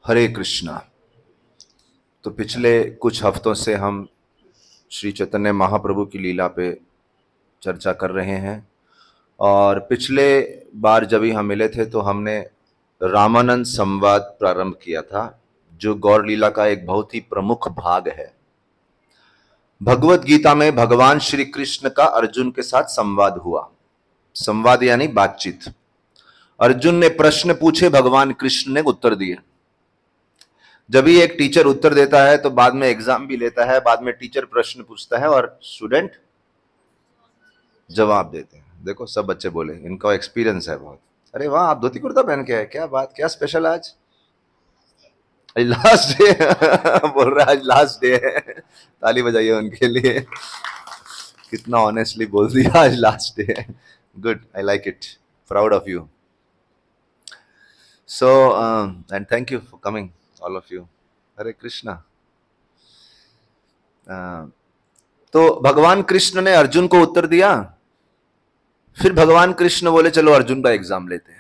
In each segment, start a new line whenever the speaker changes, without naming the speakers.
हरे कृष्णा। तो पिछले कुछ हफ्तों से हम श्री चैतन्य महाप्रभु की लीला पे चर्चा कर रहे हैं और पिछले बार जब ही हम मिले थे तो हमने रामानंद संवाद प्रारंभ किया था, जो गौर लीला का एक बहुत ही प्रमुख भाग है। भगवत गीता में भगवान श्री कृष्ण का अर्जुन के साथ संवाद हुआ। संवाद यानी बातचीत। अर्जुन ने प्रश्न पूछे, भगवान कृष्ण ने उत्तर दिए। जब भी एक टीचर उत्तर देता है तो बाद में एग्जाम भी लेता है, बाद में टीचर प्रश्न पूछता है और स्टूडेंट जवाब देते हैं। देखो सब बच्चे बोले, इनका एक्सपीरियंस है बहुत। अरे वाह, आप धोती कुर्ता पहन के आए, क्या बात, क्या स्पेशल आज लास्ट डे बोल रहा है, आज लास्ट डे है। ताली बजाइए उनके लिए, कितना ऑनेस्टली बोल दिया, आज लास्ट डे है। Good, I like it, proud of you. So and thank you for coming all of you. Hare Krishna. तो भगवान कृष्ण ने अर्जुन को उत्तर दिया। फिर भगवान कृष्ण बोले चलो अर्जुन का एग्जाम लेते हैं।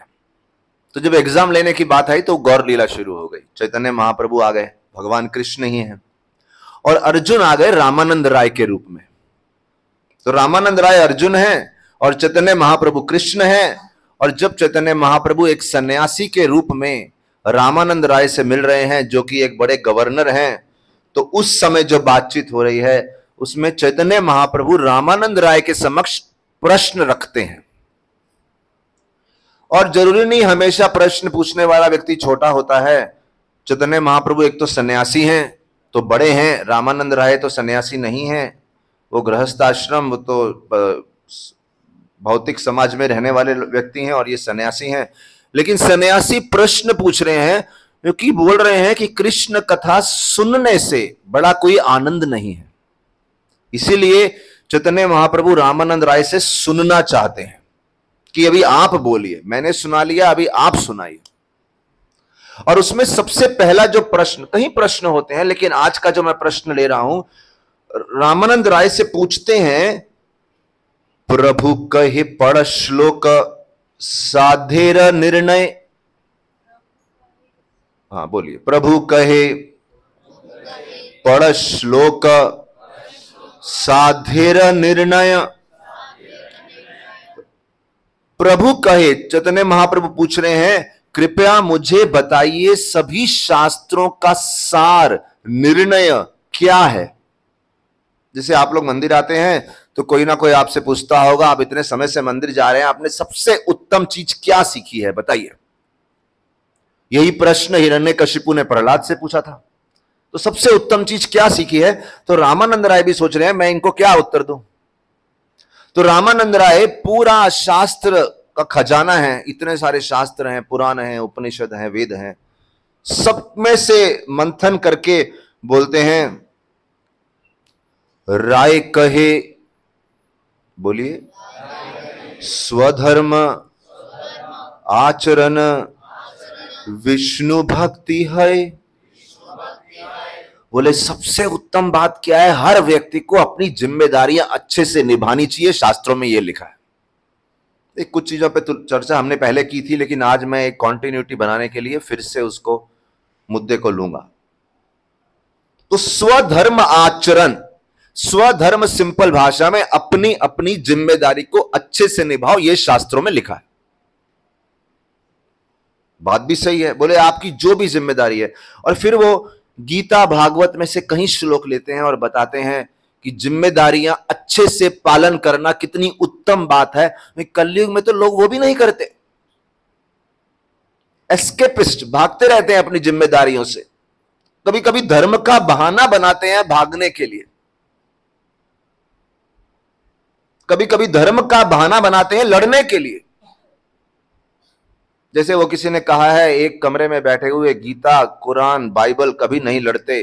तो जब एग्जाम लेने की बात आई तो गौर लीला शुरू हो गई। चैतन्य महाप्रभु आ गए, भगवान कृष्ण ही हैं, और अर्जुन आ गए रामानंद राय के रूप में। तो रामानंद राय अर्जुन हैं और चैतन्य महाप्रभु कृष्ण हैं। और जब चैतन्य महाप्रभु एक सन्यासी के रूप में रामानंद राय से मिल रहे हैं, जो कि एक बड़े गवर्नर हैं, तो उस समय जो बातचीत हो रही है उसमें चैतन्य महाप्रभु रामानंद राय के समक्ष प्रश्न रखते हैं। और जरूरी नहीं हमेशा प्रश्न पूछने वाला व्यक्ति छोटा होता है। चैतन्य महाप्रभु एक तो सन्यासी हैं, तो बड़े हैं। रामानंद राय तो सन्यासी नहीं हैं, वो गृहस्थ आश्रम, वो तो भौतिक समाज में रहने वाले व्यक्ति हैं, और ये सन्यासी हैं। लेकिन सन्यासी प्रश्न पूछ रहे हैं क्योंकि बोल रहे हैं कि कृष्ण कथा सुनने से बड़ा कोई आनंद नहीं है। इसीलिए चैतन्य महाप्रभु रामानंद राय से सुनना चाहते हैं कि अभी आप बोलिए, मैंने सुना लिया, अभी आप सुनाइए। और उसमें सबसे पहला जो प्रश्न, कई प्रश्न होते हैं लेकिन आज का जो मैं प्रश्न ले रहा हूं, रामानंद राय से पूछते हैं, प्रभु कहे पढ़ श्लोक साधेर निर्णय। हाँ बोलिए, प्रभु कहे पढ़ श्लोक साधेर निर्णय। प्रभु कहे, चैतन्य महाप्रभु पूछ रहे हैं, कृपया मुझे बताइए सभी शास्त्रों का सार, निर्णय क्या है। जैसे आप लोग मंदिर आते हैं तो कोई ना कोई आपसे पूछता होगा, आप इतने समय से मंदिर जा रहे हैं, आपने सबसे उत्तम चीज क्या सीखी है, बताइए। यही प्रश्न हिरण्यकशिपु ने प्रहलाद से पूछा था। तो सबसे उत्तम चीज क्या सीखी है। तो रामानंद राय भी सोच रहे हैं मैं इनको क्या उत्तर दूं। तो रामानंद राय पूरा शास्त्र का खजाना है, इतने सारे शास्त्र हैं, पुराण हैं, उपनिषद हैं, वेद हैं, सब में से मंथन करके बोलते हैं, राय कहे, बोलिए, स्वधर्म आचरण विष्णु भक्ति है। बोले सबसे उत्तम बात क्या है, हर व्यक्ति को अपनी जिम्मेदारियां अच्छे से निभानी चाहिए, शास्त्रों में यह लिखा है। एक कुछ चीजों पे तो चर्चा हमने पहले की थी, लेकिन आज मैं एक कॉन्टिन्यूटी बनाने के लिए फिर से उसको मुद्दे को लूंगा। तो स्वधर्म आचरण, स्वधर्म सिंपल भाषा में अपनी अपनी जिम्मेदारी को अच्छे से निभाओ, यह शास्त्रों में लिखा है। बात भी सही है। बोले आपकी जो भी जिम्मेदारी है, और फिर वो गीता भागवत में से कई श्लोक लेते हैं और बताते हैं कि जिम्मेदारियां अच्छे से पालन करना कितनी उत्तम बात है। कलयुग में तो लोग वो भी नहीं करते, एस्केपिस्ट, भागते रहते हैं अपनी जिम्मेदारियों से। कभी कभी धर्म का बहाना बनाते हैं भागने के लिए, कभी कभी धर्म का बहाना बनाते हैं लड़ने के लिए। जैसे वो किसी ने कहा है, एक कमरे में बैठे हुए गीता, कुरान, बाइबल कभी नहीं लड़ते,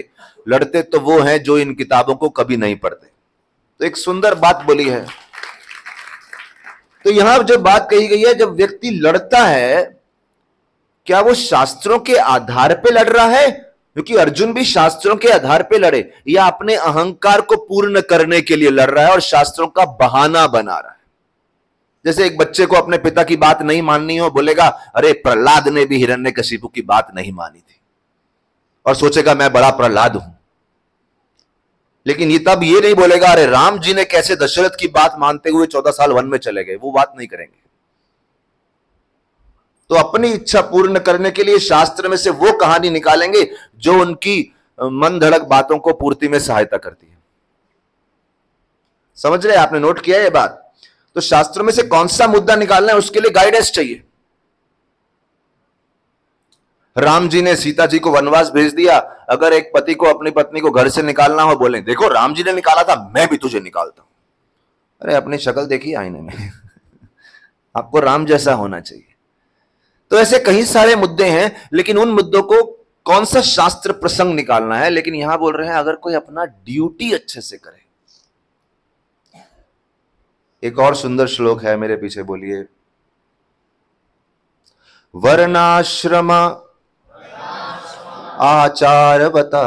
लड़ते तो वो हैं जो इन किताबों को कभी नहीं पढ़ते। तो एक सुंदर बात बोली है। तो यहां जो बात कही गई है, जब व्यक्ति लड़ता है, क्या वो शास्त्रों के आधार पे लड़ रहा है, क्योंकि अर्जुन भी शास्त्रों के आधार पे लड़े, या अपने अहंकार को पूर्ण करने के लिए लड़ रहा है और शास्त्रों का बहाना बना रहा है। जैसे एक बच्चे को अपने पिता की बात नहीं माननी हो, बोलेगा अरे प्रहलाद ने भी हिरण्यकशिपु की बात नहीं मानी थी। और सोचेगा मैं बड़ा प्रहलाद हूं। लेकिन ये तब ये नहीं बोलेगा अरे राम जी ने कैसे दशरथ की बात मानते हुए 14 साल वन में चले गए, वो बात नहीं करेंगे। तो अपनी इच्छा पूर्ण करने के लिए शास्त्र में से वो कहानी निकालेंगे जो उनकी मन धड़क बातों को पूर्ति में सहायता करती है। समझ रहे? आपने नोट किया ये बात? तो शास्त्रों में से कौन सा मुद्दा निकालना है उसके लिए गाइडेंस चाहिए। राम जी ने सीता जी को वनवास भेज दिया, अगर एक पति को अपनी पत्नी को घर से निकालना हो, बोले देखो राम जी ने निकाला था, मैं भी तुझे निकालता हूं। अरे अपनी शक्ल देखिए आईने में आपको राम जैसा होना चाहिए। तो ऐसे कई सारे मुद्दे हैं, लेकिन उन मुद्दों को कौन सा शास्त्र प्रसंग निकालना है। लेकिन यहां बोल रहे हैं अगर कोई अपना ड्यूटी अच्छे से करे। एक और सुंदर श्लोक है, मेरे पीछे बोलिए। वर्णाश्रम आचारवता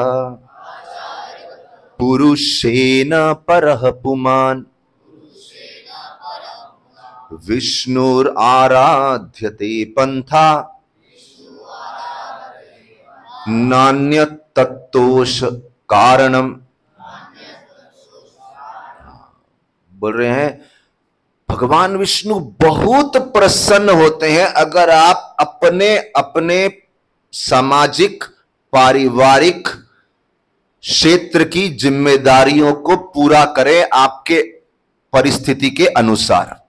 पुरुषेण परः पुमान् विष्णुर आराध्यते पंथा नान्य तत्तोष कारणम। बोल रहे हैं भगवान विष्णु बहुत प्रसन्न होते हैं अगर आप अपने अपने सामाजिक पारिवारिक क्षेत्र की जिम्मेदारियों को पूरा करें आपके परिस्थिति के अनुसार।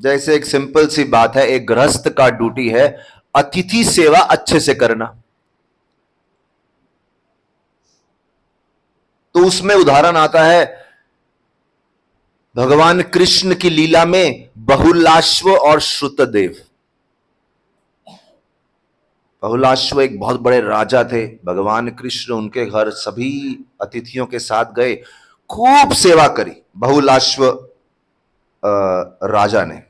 जैसे एक सिंपल सी बात है, एक गृहस्थ का ड्यूटी है अतिथि सेवा अच्छे से करना। तो उसमें उदाहरण आता है भगवान कृष्ण की लीला में बहुलाश्व और श्रुतदेव। बहुलाश्व एक बहुत बड़े राजा थे, भगवान कृष्ण उनके घर सभी अतिथियों के साथ गए, खूब सेवा करी बहुलाश्व राजा ने।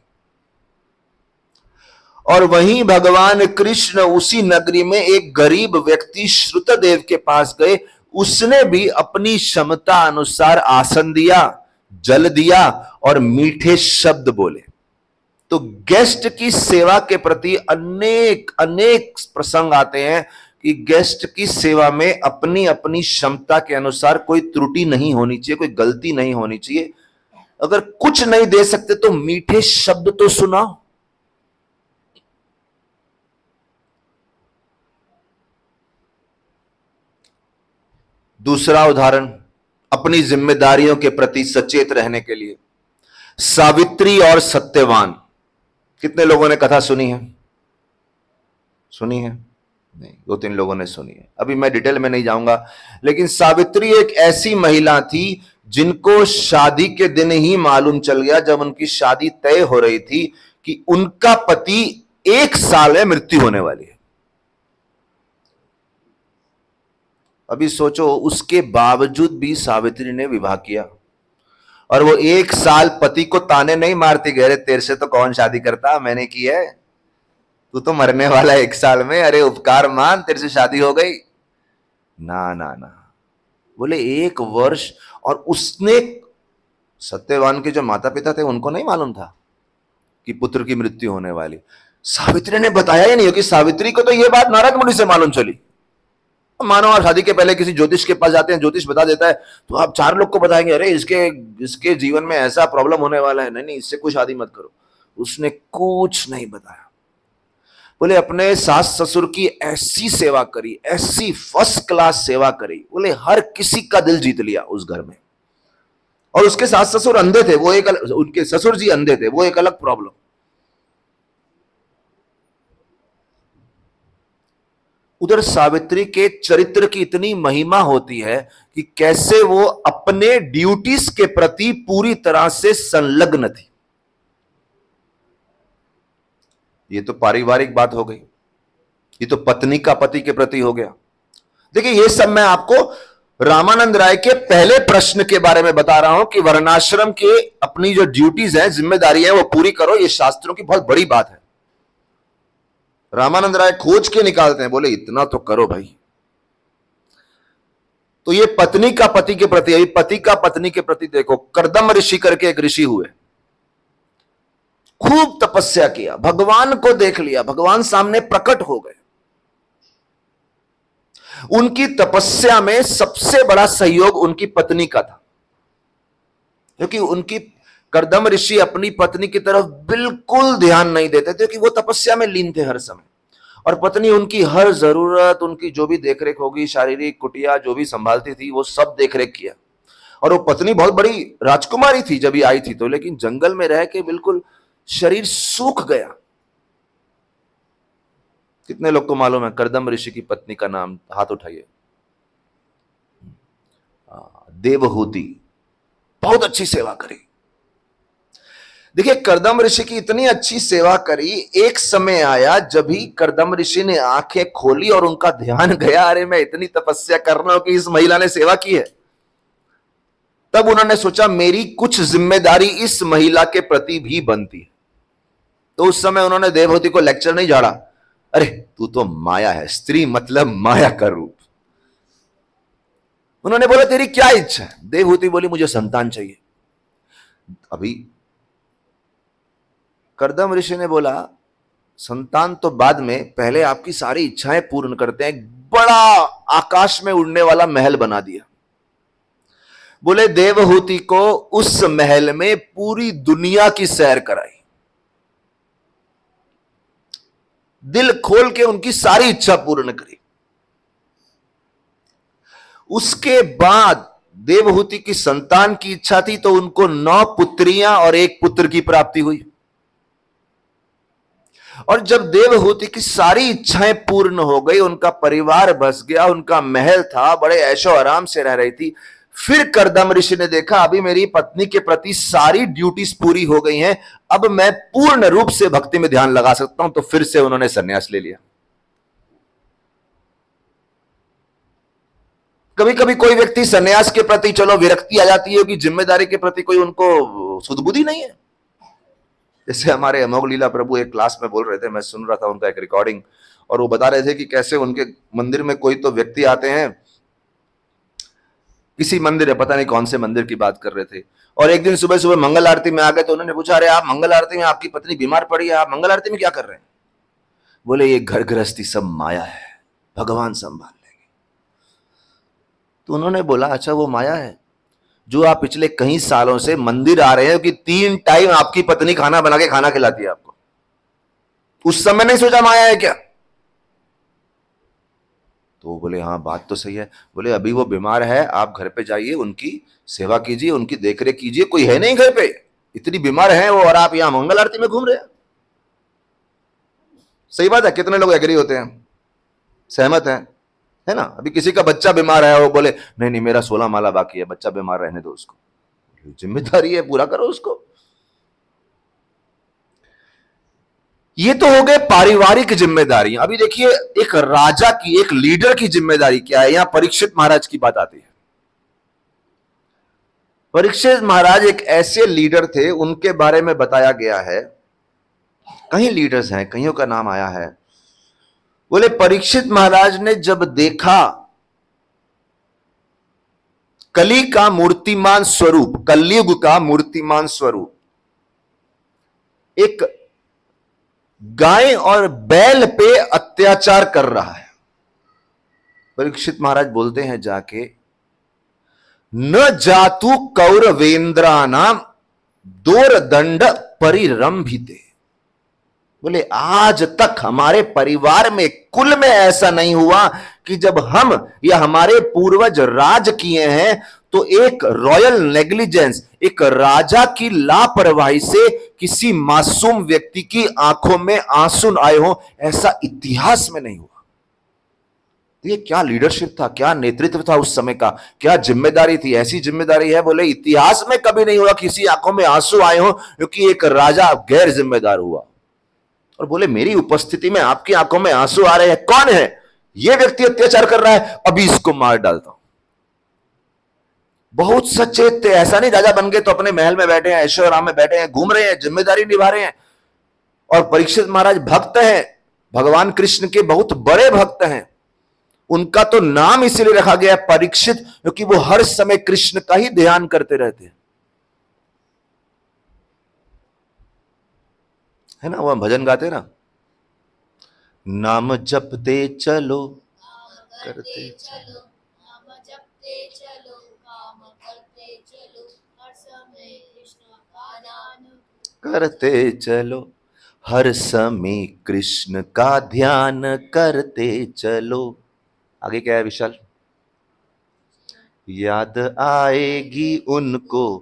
और वहीं भगवान कृष्ण उसी नगरी में एक गरीब व्यक्ति श्रुतदेव के पास गए, उसने भी अपनी क्षमता अनुसार आसन दिया, जल दिया और मीठे शब्द बोले। तो गेस्ट की सेवा के प्रति अनेक अनेक प्रसंग आते हैं कि गेस्ट की सेवा में अपनी अपनी क्षमता के अनुसार कोई त्रुटि नहीं होनी चाहिए, कोई गलती नहीं होनी चाहिए। अगर कुछ नहीं दे सकते तो मीठे शब्द तो सुनाओ। दूसरा उदाहरण अपनी जिम्मेदारियों के प्रति सचेत रहने के लिए, सावित्री और सत्यवान। कितने लोगों ने कथा सुनी है? सुनी है? नहीं, 2-3 लोगों ने सुनी है। अभी मैं डिटेल में नहीं जाऊंगा, लेकिन सावित्री एक ऐसी महिला थी जिनको शादी के दिन ही मालूम चल गया, जब उनकी शादी तय हो रही थी, कि उनका पति 1 साल में मृत्यु होने वाली है। अभी सोचो, उसके बावजूद भी सावित्री ने विवाह किया, और वो 1 साल पति को ताने नहीं मारती गए, अरे तेरे से तो कौन शादी करता, मैंने की है, तू तो मरने वाला 1 साल में, अरे उपकार मान, तेरे से शादी हो गई। ना ना ना, बोले 1 वर्ष। और उसने, सत्यवान के जो माता पिता थे उनको नहीं मालूम था कि पुत्र की मृत्यु होने वाली। सावित्री ने बताया ही नहीं, कि सावित्री को तो यह बात नारद मुनि से मालूम चली। मानो आप शादी के पहले किसी ज्योतिष के पास जाते हैं, ज्योतिष बता देता है, तो आप 4 लोग को बताएंगे अरे इसके जीवन में ऐसा प्रॉब्लम होने वाला है, नहीं इससे कोई शादी मत करो। उसने कुछ नहीं बताया। बोले अपने सास ससुर की ऐसी सेवा करी, ऐसी फर्स्ट क्लास सेवा करी, बोले हर किसी का दिल जीत लिया उस घर में। और उसके सास ससुर अंधे थे, वो एक अलग, उनके ससुर जी अंधे थे, वो एक अलग प्रॉब्लम। उधर सावित्री के चरित्र की इतनी महिमा होती है कि कैसे वो अपने ड्यूटीज के प्रति पूरी तरह से संलग्न थी। ये तो पारिवारिक बात हो गई, ये तो पत्नी का पति के प्रति हो गया। देखिए ये सब मैं आपको रामानंद राय के पहले प्रश्न के बारे में बता रहा हूं कि वर्णाश्रम के अपनी जो ड्यूटीज हैं, जिम्मेदारी है, वो पूरी करो। ये शास्त्रों की बहुत बड़ी बात है। रामानंद राय खोज के निकालते हैं, बोले इतना तो करो भाई। तो ये पत्नी का पति के प्रति, यही पति का पत्नी के प्रति। देखो कर्दम ऋषि करके एक ऋषि हुए, खूब तपस्या किया, भगवान को देख लिया, भगवान सामने प्रकट हो गए। उनकी तपस्या में सबसे बड़ा सहयोग उनकी पत्नी का था, क्योंकि उनकी कर्दम ऋषि अपनी पत्नी की तरफ बिल्कुल ध्यान नहीं देते थे, क्योंकि वो तपस्या में लीन थे हर समय। और पत्नी उनकी हर जरूरत, उनकी जो भी देखरेख होगी, शारीरिक कुटिया जो भी संभालती थी, वो सब देखरेख किया। और वो पत्नी बहुत बड़ी राजकुमारी थी जब ये आई थी तो, लेकिन जंगल में रह के बिल्कुल शरीर सूख गया। कितने लोग को मालूम है कर्दम ऋषि की पत्नी का नाम? हाथ उठाइए। देवहूति। बहुत अच्छी सेवा करी। देखिए, कर्दम ऋषि की इतनी अच्छी सेवा करी, एक समय आया जब ही कर्दम ऋषि ने आंखें खोली और उनका ध्यान गया, अरे मैं इतनी तपस्या कर रहा हूं कि इस महिला ने सेवा की है। तब उन्होंने सोचा मेरी कुछ जिम्मेदारी इस महिला के प्रति भी बनती है। तो उस समय उन्होंने देवहूति को लेक्चर नहीं झाड़ा, अरे तू तो माया है, स्त्री मतलब माया का रूप। उन्होंने बोला तेरी क्या इच्छा है? देवहूति बोली मुझे संतान चाहिए। अभी कर्दम ऋषि ने बोला संतान तो बाद में, पहले आपकी सारी इच्छाएं पूर्ण करते हैं। बड़ा आकाश में उड़ने वाला महल बना दिया। बोले देवहूति को उस महल में पूरी दुनिया की सैर कराई, दिल खोल के उनकी सारी इच्छा पूर्ण करी। उसके बाद देवहूति की संतान की इच्छा थी तो उनको 9 पुत्रियां और 1 पुत्र की प्राप्ति हुई। और जब देवहूति की सारी इच्छाएं पूर्ण हो गई, उनका परिवार बस गया, उनका महल था, बड़े ऐशो आराम से रह रही थी। फिर कर्दम ऋषि ने देखा अभी मेरी पत्नी के प्रति सारी ड्यूटीज पूरी हो गई हैं, अब मैं पूर्ण रूप से भक्ति में ध्यान लगा सकता हूं। तो फिर से उन्होंने संन्यास ले लिया। कभी कभी कोई व्यक्ति संन्यास के प्रति चलो विरक्ति आ जाती है कि जिम्मेदारी के प्रति कोई उनको सुधबुद्धि नहीं है। जैसे हमारे अमोघ लीला प्रभु एक क्लास में बोल रहे थे, मैं सुन रहा था उनका एक रिकॉर्डिंग, और वो बता रहे थे कि कैसे उनके मंदिर में कोई तो व्यक्ति आते हैं, किसी मंदिर है, पता नहीं कौन से मंदिर की बात कर रहे थे, और एक दिन सुबह सुबह मंगल आरती में आ गए तो उन्होंने पूछा अरे आप मंगल आरती में, आपकी पत्नी बीमार पड़ी है, आप मंगल आरती में क्या कर रहे हैं? बोले ये घर गृहस्थी सब माया है, भगवान संभाल लेंगे। तो उन्होंने बोला अच्छा वो माया है जो आप पिछले कई सालों से मंदिर आ रहे हैं कि 3 टाइम आपकी पत्नी खाना बना के खाना खिलाती है आपको, उस समय नहीं सोचा माया है क्या? तो बोले हाँ बात तो सही है। बोले अभी वो बीमार है, आप घर पे जाइए, उनकी सेवा कीजिए, उनकी देखरेख कीजिए, कोई है नहीं घर पे, इतनी बीमार है वो और आप यहां मंगल आरती में घूम रहे हैं। सही बात है, कितने लोग एग्री होते हैं, सहमत हैं, है ना? अभी किसी का बच्चा बीमार है, वो बोले नहीं नहीं मेरा 16 माला बाकी है, बच्चा बीमार रहने दो उसको, जिम्मेदारी है पूरा करो उसको। ये तो हो गए पारिवारिक जिम्मेदारियां। अभी देखिए एक राजा की, एक लीडर की जिम्मेदारी क्या है। यहां परीक्षित महाराज की बात आती है। परीक्षित महाराज एक ऐसे लीडर थे, उनके बारे में बताया गया है, कई लीडर्स हैं, कईयों का नाम आया है। बोले परीक्षित महाराज ने जब देखा कली का मूर्तिमान स्वरूप, कलयुग का मूर्तिमान स्वरूप एक गाय और बैल पे अत्याचार कर रहा है, परीक्षित महाराज बोलते हैं जाके न जातु कौरवेंद्रानाम दोरदंड परिरंभिते। बोले आज तक हमारे परिवार में, कुल में ऐसा नहीं हुआ कि जब हम या हमारे पूर्वज राज किए हैं तो एक रॉयल नेग्लिजेंस, एक राजा की लापरवाही से किसी मासूम व्यक्ति की आंखों में आंसू आए हो, ऐसा इतिहास में नहीं हुआ। ये क्या लीडरशिप था, क्या नेतृत्व था उस समय का, क्या जिम्मेदारी थी। ऐसी जिम्मेदारी है बोले इतिहास में कभी नहीं हुआ किसी आंखों में आंसू आए हो क्योंकि एक राजा गैर जिम्मेदार हुआ। और बोले मेरी उपस्थिति में आपकी आंखों में आंसू आ रहे हैं, कौन है ये व्यक्ति, अत्याचार कर रहा है, अभी इसको मार डालता हूं। बहुत सचेत थे, ऐसा नहीं राजा बन गए तो अपने महल में बैठे हैं, ऐशो आराम में बैठे हैं, घूम रहे हैं, जिम्मेदारी निभा रहे हैं। और परीक्षित महाराज भक्त हैं, भगवान कृष्ण के बहुत बड़े भक्त हैं। उनका तो नाम इसलिए रखा गया है परीक्षित, क्योंकि वो हर समय कृष्ण का ही ध्यान करते रहते हैं, है ना? वो भजन गाते ना, नाम जपते चलो करते चलो,
नाम जपते चलो, काम करते चलो, हर समय कृष्ण का ध्यान
करते चलो, हर समय कृष्ण का ध्यान करते चलो। आगे क्या है विशाल? याद आएगी उनको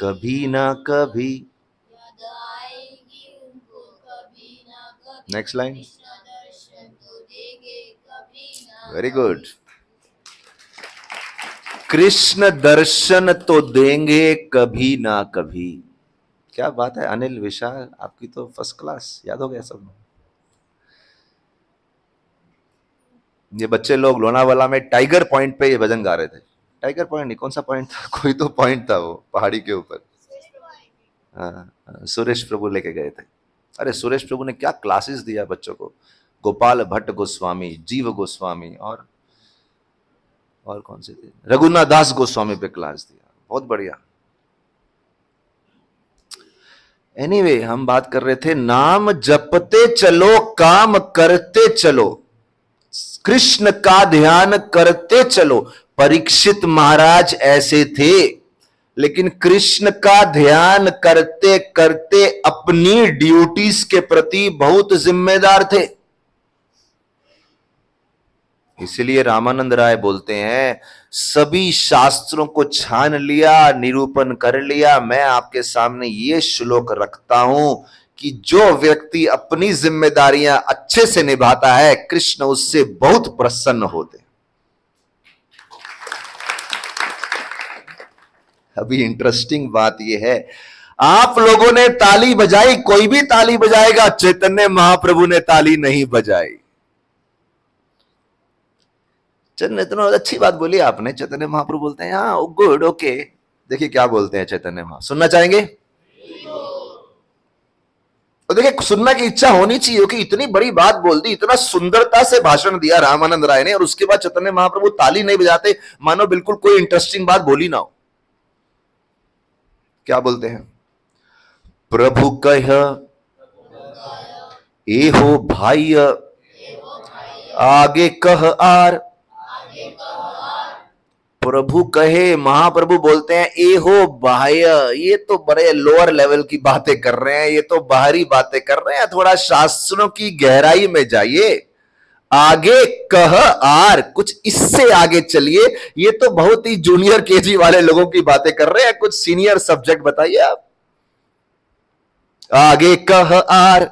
कभी ना कभी।
याद आएगी उनको कभी ना कभी।
Next line.
कृष्ण दर्शन तो देंगे कभी ना।
Very good. कृष्ण दर्शन तो देंगे कभी ना कभी। क्या बात है अनिल, विशाल, आपकी तो फर्स्ट क्लास, याद हो गया सब। ये बच्चे लोग लोनावाला में टाइगर पॉइंट पे ये भजन गा रहे थे। टाइगर पॉइंट नहीं, कौन सा पॉइंट था, कोई तो पॉइंट था वो पहाड़ी के ऊपर। हाँ, सुरेश प्रभु लेके गए थे। अरे सुरेश प्रभु ने क्या क्लासेस दिया बच्चों को। गोपाल भट्ट गोस्वामी, जीव गोस्वामी और कौन से थे, रघुनाथ दास गोस्वामी पे क्लास दिया, बहुत बढ़िया। एनीवे, हम बात कर रहे थे नाम जपते चलो, काम करते चलो, कृष्ण का ध्यान करते चलो। परीक्षित महाराज ऐसे थे, लेकिन कृष्ण का ध्यान करते करते अपनी ड्यूटीज के प्रति बहुत जिम्मेदार थे। इसलिए रामानंद राय बोलते हैं, सभी शास्त्रों को छान लिया, निरूपण कर लिया, मैं आपके सामने ये श्लोक रखता हूं कि जो व्यक्ति अपनी जिम्मेदारियां अच्छे से निभाता है, कृष्ण उससे बहुत प्रसन्न होते। अभी इंटरेस्टिंग बात यह है, आप लोगों ने ताली बजाई, कोई भी ताली बजाएगा, चैतन्य महाप्रभु ने ताली नहीं बजाई। चैतन्य, इतना अच्छी बात बोली आपने। चैतन्य महाप्रभु बोलते हैं हाँ गुड ओके। देखिए क्या बोलते हैं चैतन्य महाप्रभु, सुनना चाहेंगे? तो देखिए, सुनना की इच्छा होनी चाहिए कि इतनी बड़ी बात बोल दी, इतना सुंदरता से भाषण दिया रामानंद राय ने, और उसके बाद चैतन्य महाप्रभु ताली नहीं बजाते, मानो बिल्कुल कोई इंटरेस्टिंग बात बोली ना हो। क्या बोलते हैं? प्रभु कह ए हो भाई, आगे कह आर। प्रभु कहे, महाप्रभु बोलते हैं ए हो बाह्य, ये तो बड़े लोअर लेवल की बातें कर रहे हैं, ये तो बाहरी बातें कर रहे हैं, थोड़ा शास्त्रों की गहराई में जाइए। आगे कह आर, कुछ इससे आगे चलिए। ये तो बहुत ही जूनियर केजी वाले लोगों की बातें कर रहे हैं, कुछ सीनियर सब्जेक्ट बताइए आप। आगे कह आर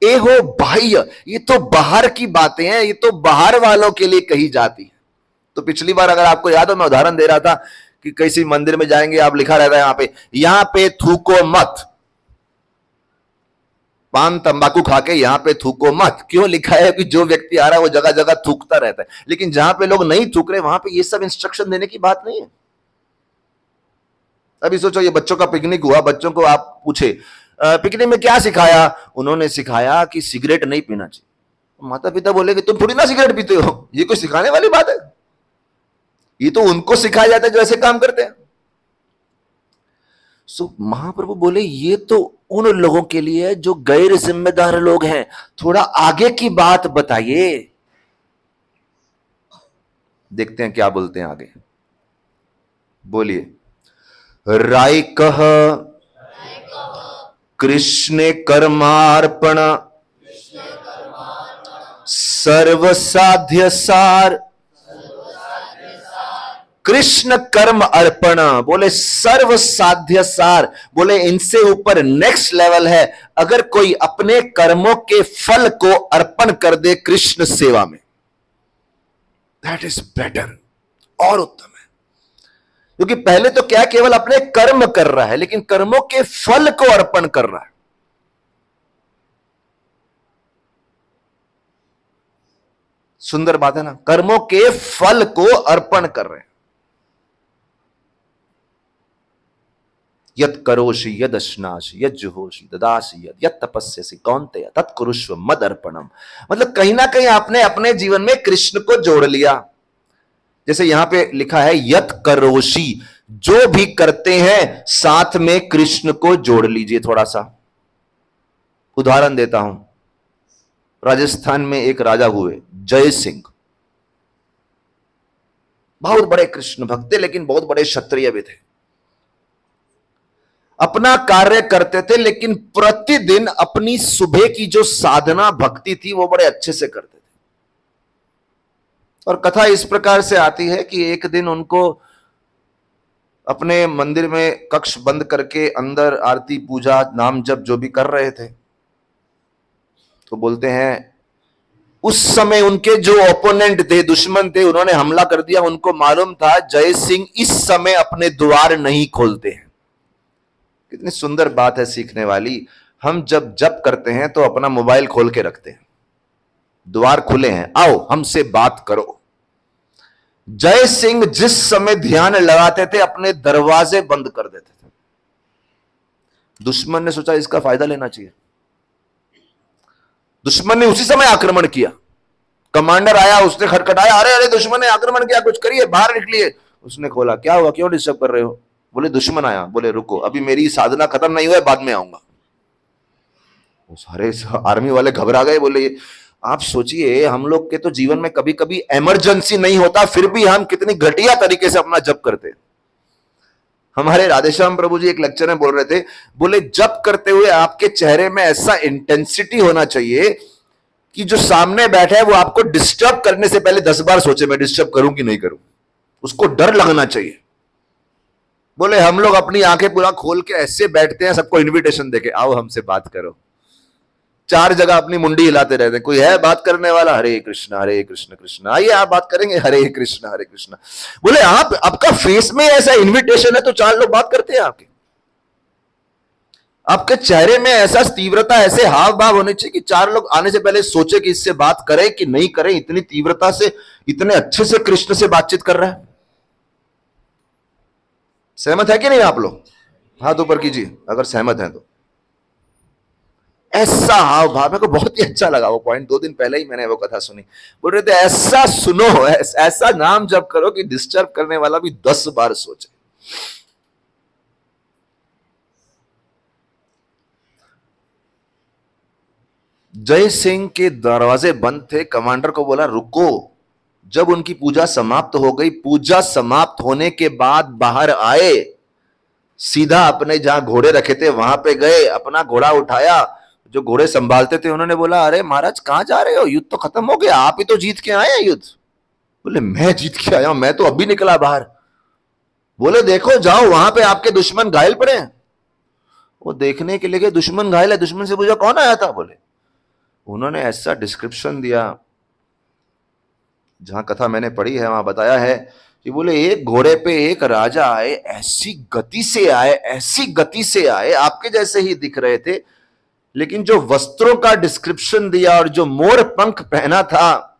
ए हो बाह्य, ये तो बाहर की बातें हैं, ये तो बाहर वालों के लिए कही जाती है। तो पिछली बार अगर आपको याद हो, मैं उदाहरण दे रहा था कि किसी मंदिर में जाएंगे, आप लिखा रहता है यहां पे थूको मत, पान तंबाकू खा के यहां पे थूको मत। क्यों लिखा है? कि जो व्यक्ति आ रहा है वो जगह जगह थूकता रहता है, लेकिन जहां पे लोग नहीं थूक रहे वहां पे ये सब इंस्ट्रक्शन देने की बात नहीं है। अभी सोचो, ये बच्चों का पिकनिक हुआ, बच्चों को आप पूछे पिकनिक में क्या सिखाया? उन्होंने सिखाया कि सिगरेट नहीं पीना चाहिए। माता पिता बोले कि तुम थोड़ी ना सिगरेट पीते हो, ये कोई सिखाने वाली बात है? ये तो उनको सिखाया जाता है जो ऐसे काम करते हैं। सो महाप्रभु बोले ये तो उन लोगों के लिए है जो गैर जिम्मेदार लोग हैं, थोड़ा आगे की बात बताइए। देखते हैं क्या बोलते हैं आगे, बोलिए। राय कह कृष्ण कर्मार्पण, सर्व साध्य सार। कृष्ण कर्म अर्पण, बोले सर्व साध्य सार, बोले इनसे ऊपर नेक्स्ट लेवल है, अगर कोई अपने कर्मों के फल को अर्पण कर दे कृष्ण सेवा में, दैट इज बेटर, और उत्तम है। क्योंकि पहले तो क्या, केवल अपने कर्म कर रहा है, लेकिन कर्मों के फल को अर्पण कर रहा है। सुंदर बात है ना, कर्मों के फल को अर्पण कर रहे हैं। यत् करोषि यदश्नासि यज्जुहोषि ददासि यत् तपस्यसि कौन्तेय तत्कुरुष्व मद अर्पणम। मतलब कहीं ना कहीं आपने अपने जीवन में कृष्ण को जोड़ लिया। जैसे यहां पे लिखा है यत् करोषि, जो भी करते हैं साथ में कृष्ण को जोड़ लीजिए। थोड़ा सा उदाहरण देता हूं। राजस्थान में एक राजा हुए, जय सिंह बहुत बड़े कृष्ण भक्त थे, लेकिन बहुत बड़े क्षत्रिय भी थे। अपना कार्य करते थे, लेकिन प्रतिदिन अपनी सुबह की जो साधना भक्ति थी वो बड़े अच्छे से करते थे। और कथा इस प्रकार से आती है कि एक दिन उनको अपने मंदिर में कक्ष बंद करके अंदर आरती पूजा नाम जप जो भी कर रहे थे, तो बोलते हैं उस समय उनके जो ओपोनेंट थे, दुश्मन थे, उन्होंने हमला कर दिया। उनको मालूम था जय सिंह इस समय अपने द्वार नहीं खोलते हैं। कितनी सुंदर बात है सीखने वाली। हम जब जप करते हैं तो अपना मोबाइल खोल के रखते हैं, द्वार खुले हैं, आओ हमसे बात करो। जय सिंह जिस समय ध्यान लगाते थे अपने दरवाजे बंद कर देते थे। दुश्मन ने सोचा इसका फायदा लेना चाहिए, दुश्मन ने उसी समय आक्रमण किया। कमांडर आया, उसने खटखटाया, अरे अरे दुश्मन ने आक्रमण किया, कुछ करिए, बाहर निकलिए। उसने खोला, क्या हुआ, क्यों डिस्टर्ब कर रहे हो? बोले दुश्मन आया। बोले रुको, अभी मेरी साधना खत्म नहीं हुआ है, बाद में आऊंगा। सारे आर्मी वाले घबरा गए। बोले आप सोचिए, हम लोग के तो जीवन में कभी कभी इमरजेंसी नहीं होता, फिर भी हम कितनी घटिया तरीके से अपना जप करते हैं। हमारे राधेश्याम प्रभु जी एक लेक्चर में बोल रहे थे, बोले जप करते हुए आपके चेहरे में ऐसा इंटेंसिटी होना चाहिए कि जो सामने बैठा है वो आपको डिस्टर्ब करने से पहले 10 बार सोचे मैं डिस्टर्ब करूं कि नहीं करूं, उसको डर लगना चाहिए। बोले हम लोग अपनी आंखें पूरा खोल के ऐसे बैठते हैं, सबको इन्विटेशन देके आओ हमसे बात करो। 4 जगह अपनी मुंडी हिलाते रहते हैं, कोई है बात करने वाला, हरे कृष्ण कृष्ण, आइए आप बात करेंगे, हरे कृष्ण। बोले आप, आपका फेस में ऐसा इन्विटेशन है तो 4 लोग बात करते हैं आपके चेहरे में ऐसा तीव्रता, ऐसे हाव भाव होने चाहिए कि 4 लोग आने से पहले सोचे कि इससे बात करें कि नहीं करें। इतनी तीव्रता से, इतने अच्छे से कृष्ण से बातचीत कर रहा है। सहमत है कि नहीं आप लोग? हाथ ऊपर कीजिए अगर सहमत है तो। ऐसा हाव भाव, मेरे को बहुत ही अच्छा लगा वो पॉइंट। 2 दिन पहले ही मैंने वो कथा सुनी। बोल रहे थे ऐसा सुनो, ऐसा नाम जप करो कि डिस्टर्ब करने वाला भी 10 बार सोचे। जय सिंह के दरवाजे बंद थे। कमांडर को बोला रुको। जब उनकी पूजा समाप्त हो गई, पूजा समाप्त होने के बाद बाहर आए, सीधा अपने जहां घोड़े रखे थे वहां पे गए, अपना घोड़ा उठाया। जो घोड़े संभालते थे उन्होंने बोला अरे महाराज कहां जा रहे हो, युद्ध तो खत्म हो गया, आप ही तो जीत के आए हैं युद्ध। बोले मैं जीत के आया हूं, मैं तो अभी निकला बाहर। बोले देखो जाओ, वहां पे आपके दुश्मन घायल पड़े हैं। वो देखने के लिए गए, दुश्मन घायल है। दुश्मन से पूछा कौन आया था? बोले उन्होंने ऐसा डिस्क्रिप्शन दिया, जहां कथा मैंने पढ़ी है वहां बताया है कि बोले एक घोड़े पे एक राजा आए, ऐसी गति से आए, ऐसी गति से आए, आपके जैसे ही दिख रहे थे, लेकिन जो वस्त्रों का डिस्क्रिप्शन दिया और जो मोर पंख पहना था,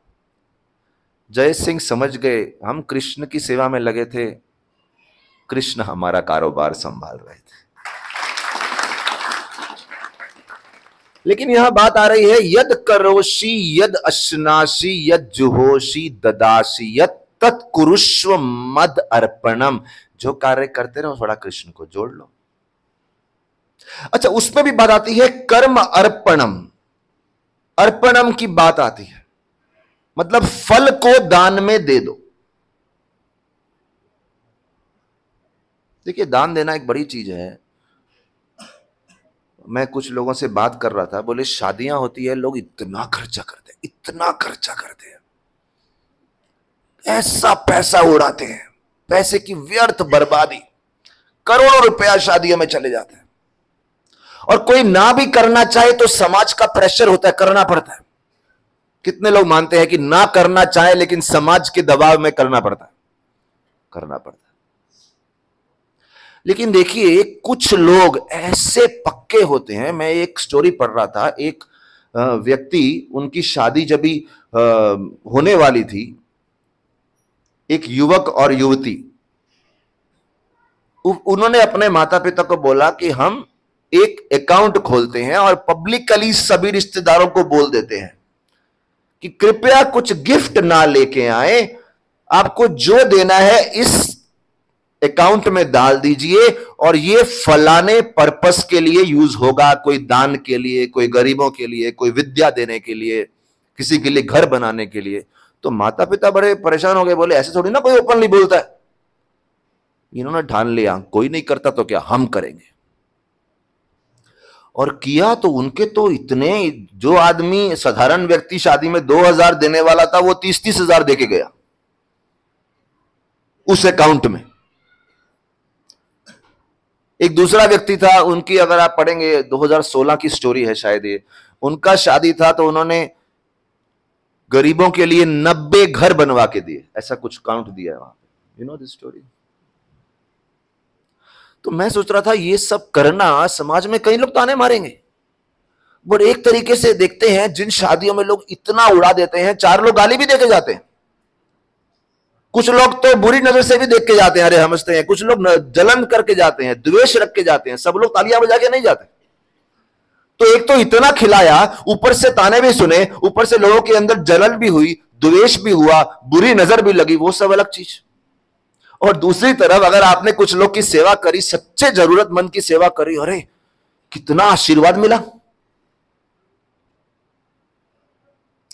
जय सिंह समझ गए हम कृष्ण की सेवा में लगे थे, कृष्ण हमारा कारोबार संभाल रहे थे। लेकिन यहां बात आ रही है यद करोषि यद अश्नासी यद जुहोषि ददासी यद तत्कुरुष्व मद अर्पणम। जो कार्य करते रहो थोड़ा कृष्ण को जोड़ लो। अच्छा, उसमें भी बात आती है कर्म अर्पणम। अर्पणम की बात आती है, मतलब फल को दान में दे दो। देखिए दान देना एक बड़ी चीज है। मैं कुछ लोगों से बात कर रहा था, बोले शादियां होती है, लोग इतना खर्चा करते हैं, इतना खर्चा करते हैं, ऐसा पैसा उड़ाते हैं, पैसे की व्यर्थ बर्बादी, करोड़ों रुपया शादियों में चले जाते हैं। और कोई ना भी करना चाहे तो समाज का प्रेशर होता है, करना पड़ता है। कितने लोग मानते हैं कि ना करना चाहे लेकिन समाज के दबाव में करना पड़ता है, करना पड़ता है। लेकिन देखिए कुछ लोग ऐसे पक्के होते हैं। मैं एक स्टोरी पढ़ रहा था, एक व्यक्ति, उनकी शादी जब भी होने वाली थी, एक युवक और युवती, उन्होंने अपने माता पिता को बोला कि हम एक अकाउंट खोलते हैं और पब्लिकली सभी रिश्तेदारों को बोल देते हैं कि कृपया कुछ गिफ्ट ना लेके आए, आपको जो देना है इस अकाउंट में डाल दीजिए और ये फलाने पर्पस के लिए यूज होगा, कोई दान के लिए, कोई गरीबों के लिए, कोई विद्या देने के लिए, किसी के लिए घर बनाने के लिए, तो माता पिता बड़े परेशान हो गए, बोले ऐसे थोड़ी ना कोई ओपनली बोलता है। इन्होंने ठान लिया कोई नहीं करता तो क्या हम करेंगे, और किया। तो उनके तो इतने, जो आदमी साधारण व्यक्ति शादी में 2000 देने वाला था वो 30-30 हजार देके गया उस अकाउंट में। एक दूसरा व्यक्ति था, उनकी अगर आप पढ़ेंगे 2016 की स्टोरी है शायद ये, उनका शादी था तो उन्होंने गरीबों के लिए 90 घर बनवा के दिए, ऐसा कुछ काउंट दिया है वहां पे। You know this story. तो मैं सोच रहा था ये सब करना, समाज में कई लोग ताने मारेंगे, बट एक तरीके से देखते हैं जिन शादियों में लोग इतना उड़ा देते हैं, 4 लोग गाली भी देके जाते हैं, कुछ लोग तो बुरी नजर से भी देख के जाते हैं, अरे समझते हैं, कुछ लोग जलन करके जाते हैं, द्वेष रख के जाते हैं, सब लोग तालियां बजा के नहीं जाते। तो एक तो इतना खिलाया, ऊपर से ताने भी सुने, ऊपर से लोगों के अंदर जलन भी हुई, द्वेष भी हुआ, बुरी नजर भी लगी, वो सब अलग चीज। और दूसरी तरफ अगर आपने कुछ लोग की सेवा करी, सच्चे जरूरतमंद की सेवा करी, अरे कितना आशीर्वाद मिला।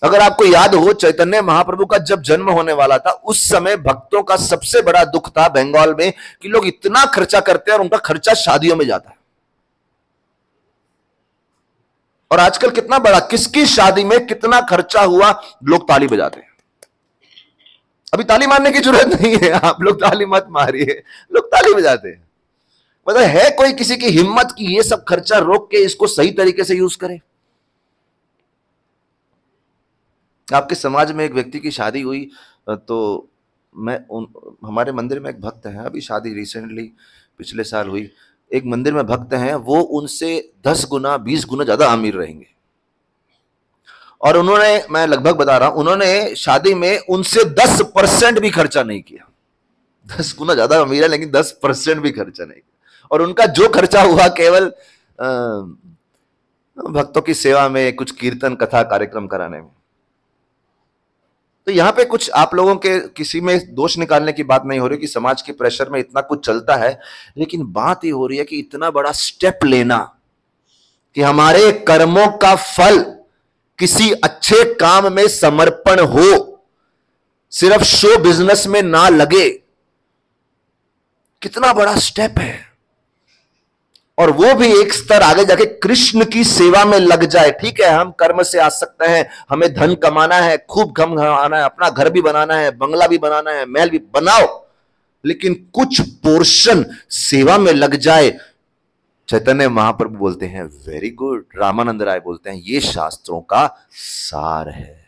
अगर आपको याद हो, चैतन्य महाप्रभु का जब जन्म होने वाला था, उस समय भक्तों का सबसे बड़ा दुख था बंगाल में कि लोग इतना खर्चा करते हैं और उनका खर्चा शादियों में जाता है। और आजकल कितना बड़ा, किसकी शादी में कितना खर्चा हुआ, लोग ताली बजाते हैं। अभी ताली मारने की जरूरत नहीं है, आप लोग ताली मत मारिए, लोग ताली बजाते हैं। मतलब है कोई किसी की हिम्मत कि ये सब खर्चा रोक के इसको सही तरीके से यूज करे। आपके समाज में एक व्यक्ति की शादी हुई, तो हमारे मंदिर में एक भक्त है, अभी शादी रिसेंटली पिछले साल हुई, एक मंदिर में भक्त हैं, वो उनसे 10 गुना 20 गुना ज्यादा अमीर रहेंगे। और उन्होंने, मैं लगभग बता रहा हूं, उन्होंने शादी में उनसे 10% भी खर्चा नहीं किया। 10 गुना ज्यादा अमीर है लेकिन 10% भी खर्चा नहीं किया। और उनका जो खर्चा हुआ केवल भक्तों की सेवा में, कुछ कीर्तन कथा कार्यक्रम कराने में। तो यहां पे कुछ आप लोगों के किसी में दोष निकालने की बात नहीं हो रही कि समाज के प्रेशर में इतना कुछ चलता है, लेकिन बात ये हो रही है कि इतना बड़ा स्टेप लेना कि हमारे कर्मों का फल किसी अच्छे काम में समर्पण हो, सिर्फ शो बिजनेस में ना लगे, कितना बड़ा स्टेप है। और वो भी एक स्तर आगे जाके कृष्ण की सेवा में लग जाए। ठीक है, हम कर्म से आ सकते हैं, हमें धन कमाना है, खूब कमाना है, अपना घर भी बनाना है, बंगला भी बनाना है, महल भी बनाओ, लेकिन कुछ पोर्शन सेवा में लग जाए। चैतन्य महाप्रभु बोलते हैं वेरी गुड, रामानंद राय बोलते हैं ये शास्त्रों का सार है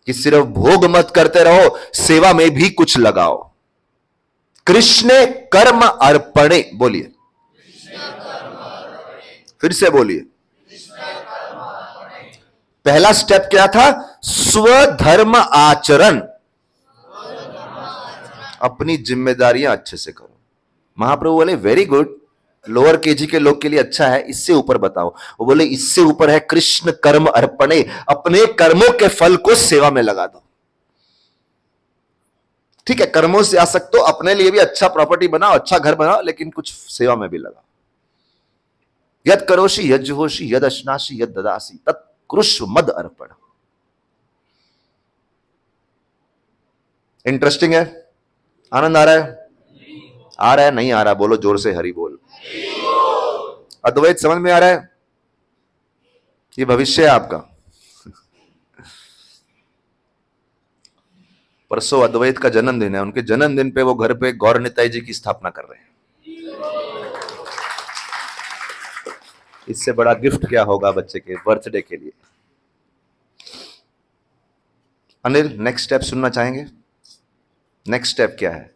कि सिर्फ भोग मत करते रहो, सेवा में भी कुछ लगाओ। कृष्ण कर्म अर्पणे, बोलिए, फिर से बोलिए। पहला स्टेप क्या था? स्वधर्म आचरण, अपनी जिम्मेदारियां अच्छे से करो। महाप्रभु बोले वेरी गुड, लोअर केजी के लोग के लिए अच्छा है, इससे ऊपर बताओ। वो बोले इससे ऊपर है कृष्ण कर्म अर्पणे, अपने कर्मों के फल को सेवा में लगा दो। ठीक है, कर्मों से आ सकते हो, अपने लिए भी अच्छा प्रॉपर्टी बनाओ, अच्छा घर बनाओ, लेकिन कुछ सेवा में भी लगाओ। यद करोषि यद जुहोषि यद अश्नासि यद ददासि तत्कुरुष्व मद अर्पण। इंटरेस्टिंग है? आनंद आ रहा है? आ रहा है? नहीं आ रहा? बोलो जोर से हरि बोल। अद्वैत समझ में आ रहा है? ये भविष्य है आपका। परसों अद्वैत का जन्मदिन है, उनके जन्मदिन पे वो घर पे गौर निताई जी की स्थापना कर रहे हैं। इससे बड़ा गिफ्ट क्या होगा बच्चे के बर्थडे के लिए? अनिल, नेक्स्ट स्टेप सुनना चाहेंगे? नेक्स्ट स्टेप क्या है?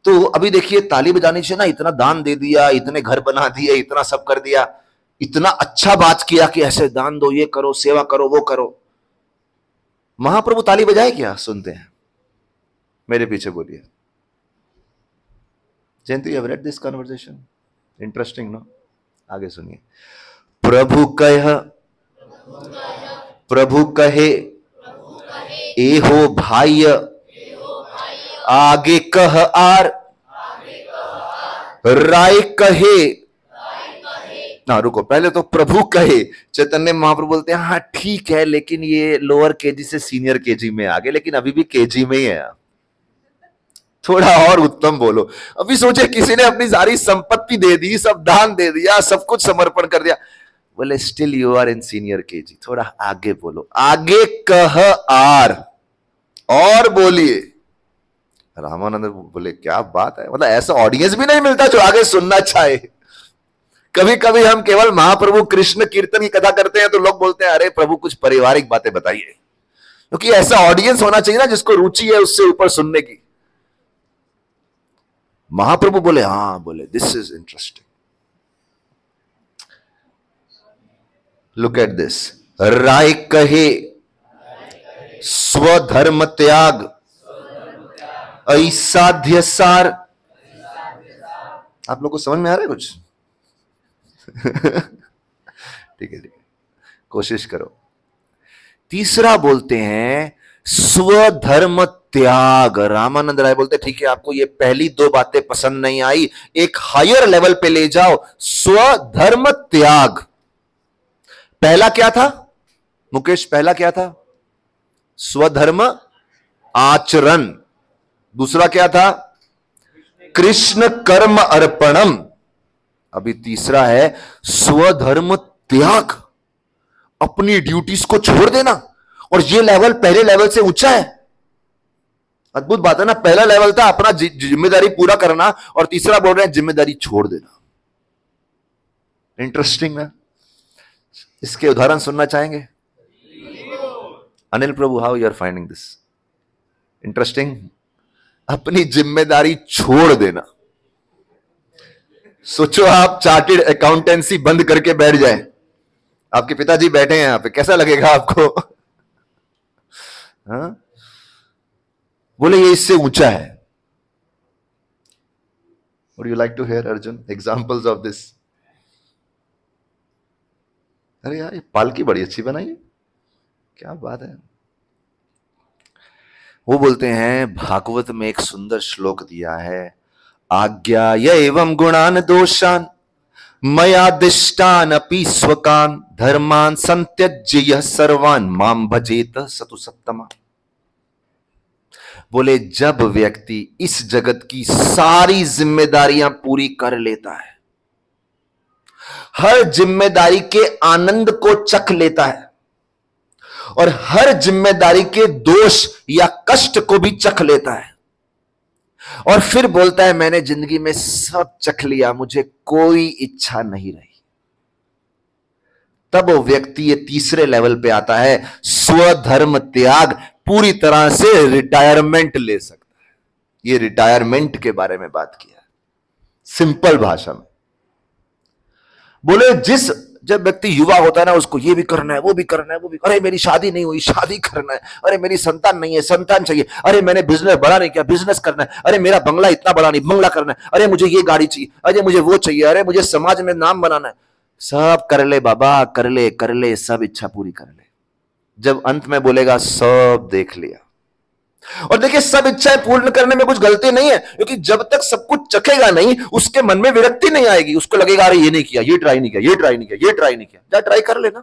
तो अभी देखिए, ताली बजाने से ना इतना दान दे दिया, इतने घर बना दिए, इतना सब कर दिया, इतना अच्छा बात किया कि ऐसे दान दो, ये करो, सेवा करो, वो करो। महाप्रभु ताली बजाए क्या? सुनते हैं, मेरे पीछे बोलिए। Jayanti, you have read this conversation? Interesting no? आगे सुनिए। प्रभु कहे ए हो भाई, आगे कह आर, राय कहे ना रुको, पहले तो प्रभु कहे, चैतन्य महाप्रभु बोलते हैं हाँ ठीक है, लेकिन ये लोअर केजी से सीनियर केजी में आ गए, लेकिन अभी भी केजी में ही है, थोड़ा और उत्तम बोलो। अभी सोचे किसी ने अपनी सारी संपत्ति दे दी, सब दान दे दिया, सब कुछ समर्पण कर दिया, बोले still you are in senior KG, थोड़ा आगे बोलो, आगे कह आर, और बोलिए। रामानंद बोले क्या बात है, मतलब ऐसा ऑडियंस भी नहीं मिलता जो आगे सुनना चाहे। कभी कभी हम केवल महाप्रभु कृष्ण कीर्तन की कथा करते हैं तो लोग बोलते हैं अरे प्रभु कुछ पारिवारिक बातें बताइए, क्योंकि ऐसा ऑडियंस होना चाहिए ना जिसको रुचि है उससे ऊपर सुनने की। महाप्रभु बोले हाँ, बोले this is interesting, look at this. Ray कहे स्वधर्म त्याग असाध्य सार। आप लोग को समझ में आ रहा है कुछ? ठीक है, कोशिश करो। तीसरा बोलते हैं स्वधर्म त्याग। रामानंद राय बोलते ठीक है, आपको ये पहली दो बातें पसंद नहीं आई, एक हायर लेवल पे ले जाओ, स्वधर्म त्याग। पहला क्या था मुकेश? पहला क्या था? स्वधर्म आचरण। दूसरा क्या था? कृष्ण कर्म अर्पणम। अभी तीसरा है स्वधर्म त्याग, अपनी ड्यूटीज को छोड़ देना। और ये लेवल पहले लेवल से ऊंचा है। अद्भुत बात है ना, पहला लेवल था अपना जिम्मेदारी पूरा करना, और तीसरा बोल रहे हैं जिम्मेदारी छोड़ देना। इंटरेस्टिंग ना? इसके उदाहरण सुनना चाहेंगे? Anil Prabhu, how you are finding this interesting? अपनी जिम्मेदारी छोड़ देना। सोचो आप चार्टेड अकाउंटेंसी बंद करके बैठ जाए, आपके पिताजी बैठे हैं यहां पे, कैसा लगेगा आपको? हाँ? बोले ये इससे ऊंचा है। Would you like to hear, Arjun, examples of this? अरे यार, ये पालकी बड़ी अच्छी बनाई है, क्या बात है। वो बोलते हैं भागवत में एक सुंदर श्लोक दिया है, आज्ञा एवं गुणान दोषान मयादिष्टान अपि स्वकान धर्मान संत्यज्य यह सर्वान माम भजेत सतु सत्तमा। बोले जब व्यक्ति इस जगत की सारी जिम्मेदारियां पूरी कर लेता है, हर जिम्मेदारी के आनंद को चख लेता है, और हर जिम्मेदारी के दोष या कष्ट को भी चख लेता है, और फिर बोलता है मैंने जिंदगी में सब चख लिया, मुझे कोई इच्छा नहीं रही, तब वो व्यक्ति ये तीसरे लेवल पे आता है, स्वधर्म त्याग, पूरी तरह से रिटायरमेंट ले सकता है। ये रिटायरमेंट के बारे में बात किया सिंपल भाषा में। बोले जब व्यक्ति युवा होता है ना, उसको ये भी करना है, वो भी करना है, वो भी, अरे मेरी शादी नहीं हुई, शादी करना है, अरे मेरी संतान नहीं है, संतान चाहिए, अरे मैंने बिजनेस बड़ा नहीं किया, बिजनेस करना है, अरे मेरा बंगला इतना बड़ा नहीं, बंगला करना है, अरे मुझे ये गाड़ी चाहिए, अरे मुझे वो चाहिए, अरे मुझे समाज में नाम बनाना है। सब कर ले बाबा, कर ले, सब इच्छा पूरी कर ले। जब अंत में बोलेगा सब देख लिया। और देखिए, सब इच्छाएं पूर्ण करने में कुछ गलती नहीं है, क्योंकि जब तक सब कुछ चखेगा नहीं, उसके मन में विरक्ति नहीं आएगी। उसको लगेगा अरे ये नहीं किया, ये ट्राई नहीं किया, ये ट्राई नहीं किया, ये ट्राई नहीं किया, जा ट्राई कर लेना।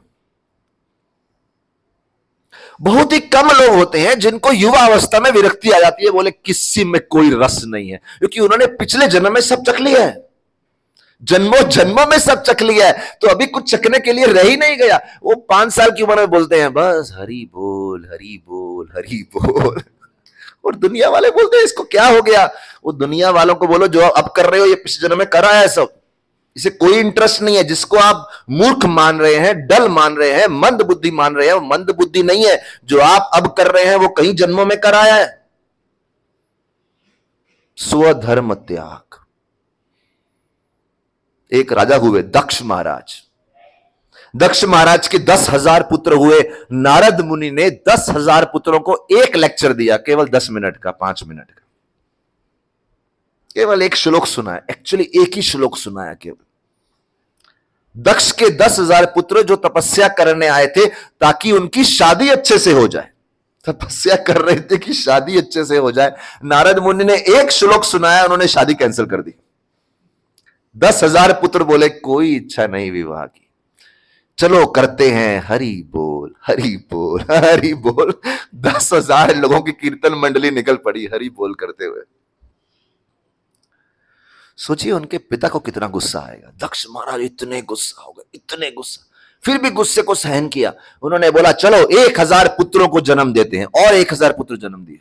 बहुत ही कम लोग होते हैं जिनको युवा अवस्था में विरक्ति आ जाती है, बोले किसी में कोई रस नहीं है, क्योंकि उन्होंने पिछले जन्म में सब चख लिया है, जन्मों जन्मों में सब चख लिया है, तो अभी कुछ चखने के लिए रह ही नहीं गया। वो 5 साल की उम्र में बोलते हैं बस हरि बोल हरि बोल हरि बोल, और दुनिया वाले बोलते हैं इसको क्या हो गया। वो दुनिया वालों को बोलो जो अब कर रहे हो ये पिछले जन्म में करा है सब, इसे कोई इंटरेस्ट नहीं है। जिसको आप मूर्ख मान रहे हैं, डल मान रहे हैं, मंद बुद्धि मान रहे हैं, वो मंद बुद्धि नहीं है। जो आप अब कर रहे हैं वो कई जन्मों में कराया है। स्वधर्म त्याग। एक राजा हुए दक्ष महाराज। दक्ष महाराज के 10,000 पुत्र हुए। नारद मुनि ने 10,000 पुत्रों को एक लेक्चर दिया, केवल 10 मिनट का, 5 मिनट का, केवल एक श्लोक सुनाया। एक्चुअली एक ही श्लोक सुनाया केवल। दक्ष के 10,000 पुत्र जो तपस्या करने आए थे ताकि उनकी शादी अच्छे से हो जाए, तपस्या कर रहे थे कि शादी अच्छे से हो जाए। नारद मुनि ने एक श्लोक सुनाया, उन्होंने शादी कैंसिल कर दी। 10,000 पुत्र बोले कोई इच्छा नहीं विवाह की, चलो करते हैं हरि बोल हरि बोल हरि बोल। 10,000 लोगों की कीर्तन मंडली निकल पड़ी हरि बोल करते हुए। सोचिए उनके पिता को कितना गुस्सा आएगा। दक्ष महाराज इतने गुस्सा हो गए, इतने गुस्सा, फिर भी गुस्से को सहन किया। उन्होंने बोला चलो 1,000 पुत्रों को जन्म देते हैं, और 1,000 पुत्र जन्म दिए।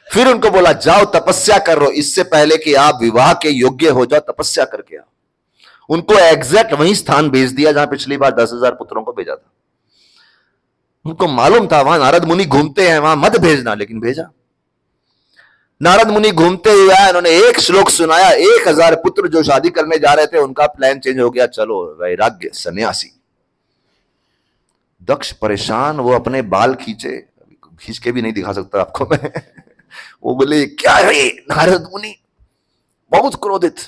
फिर उनको बोला जाओ तपस्या करो, इससे पहले कि आप विवाह के योग्य हो जाओ तपस्या करके आओ। उनको एग्जैक्ट वही स्थान भेज दिया जहां पिछली बार 10,000 पुत्रों को भेजा था। उनको मालूम था वहां नारद मुनि घूमते हैं, वहां मत भेजना, लेकिन भेजा। नारद मुनि घूमते हुए आए, उन्होंने एक श्लोक सुनाया, 1,000 पुत्र जो शादी करने जा रहे थे उनका प्लान चेंज हो गया, चलो वैराग्य सन्यासी। दक्ष परेशान, वो अपने बाल खींचे, खींच के भी नहीं दिखा सकता आपको मैं। वो बोले क्या है नारद मुनि, बहुत क्रोधित।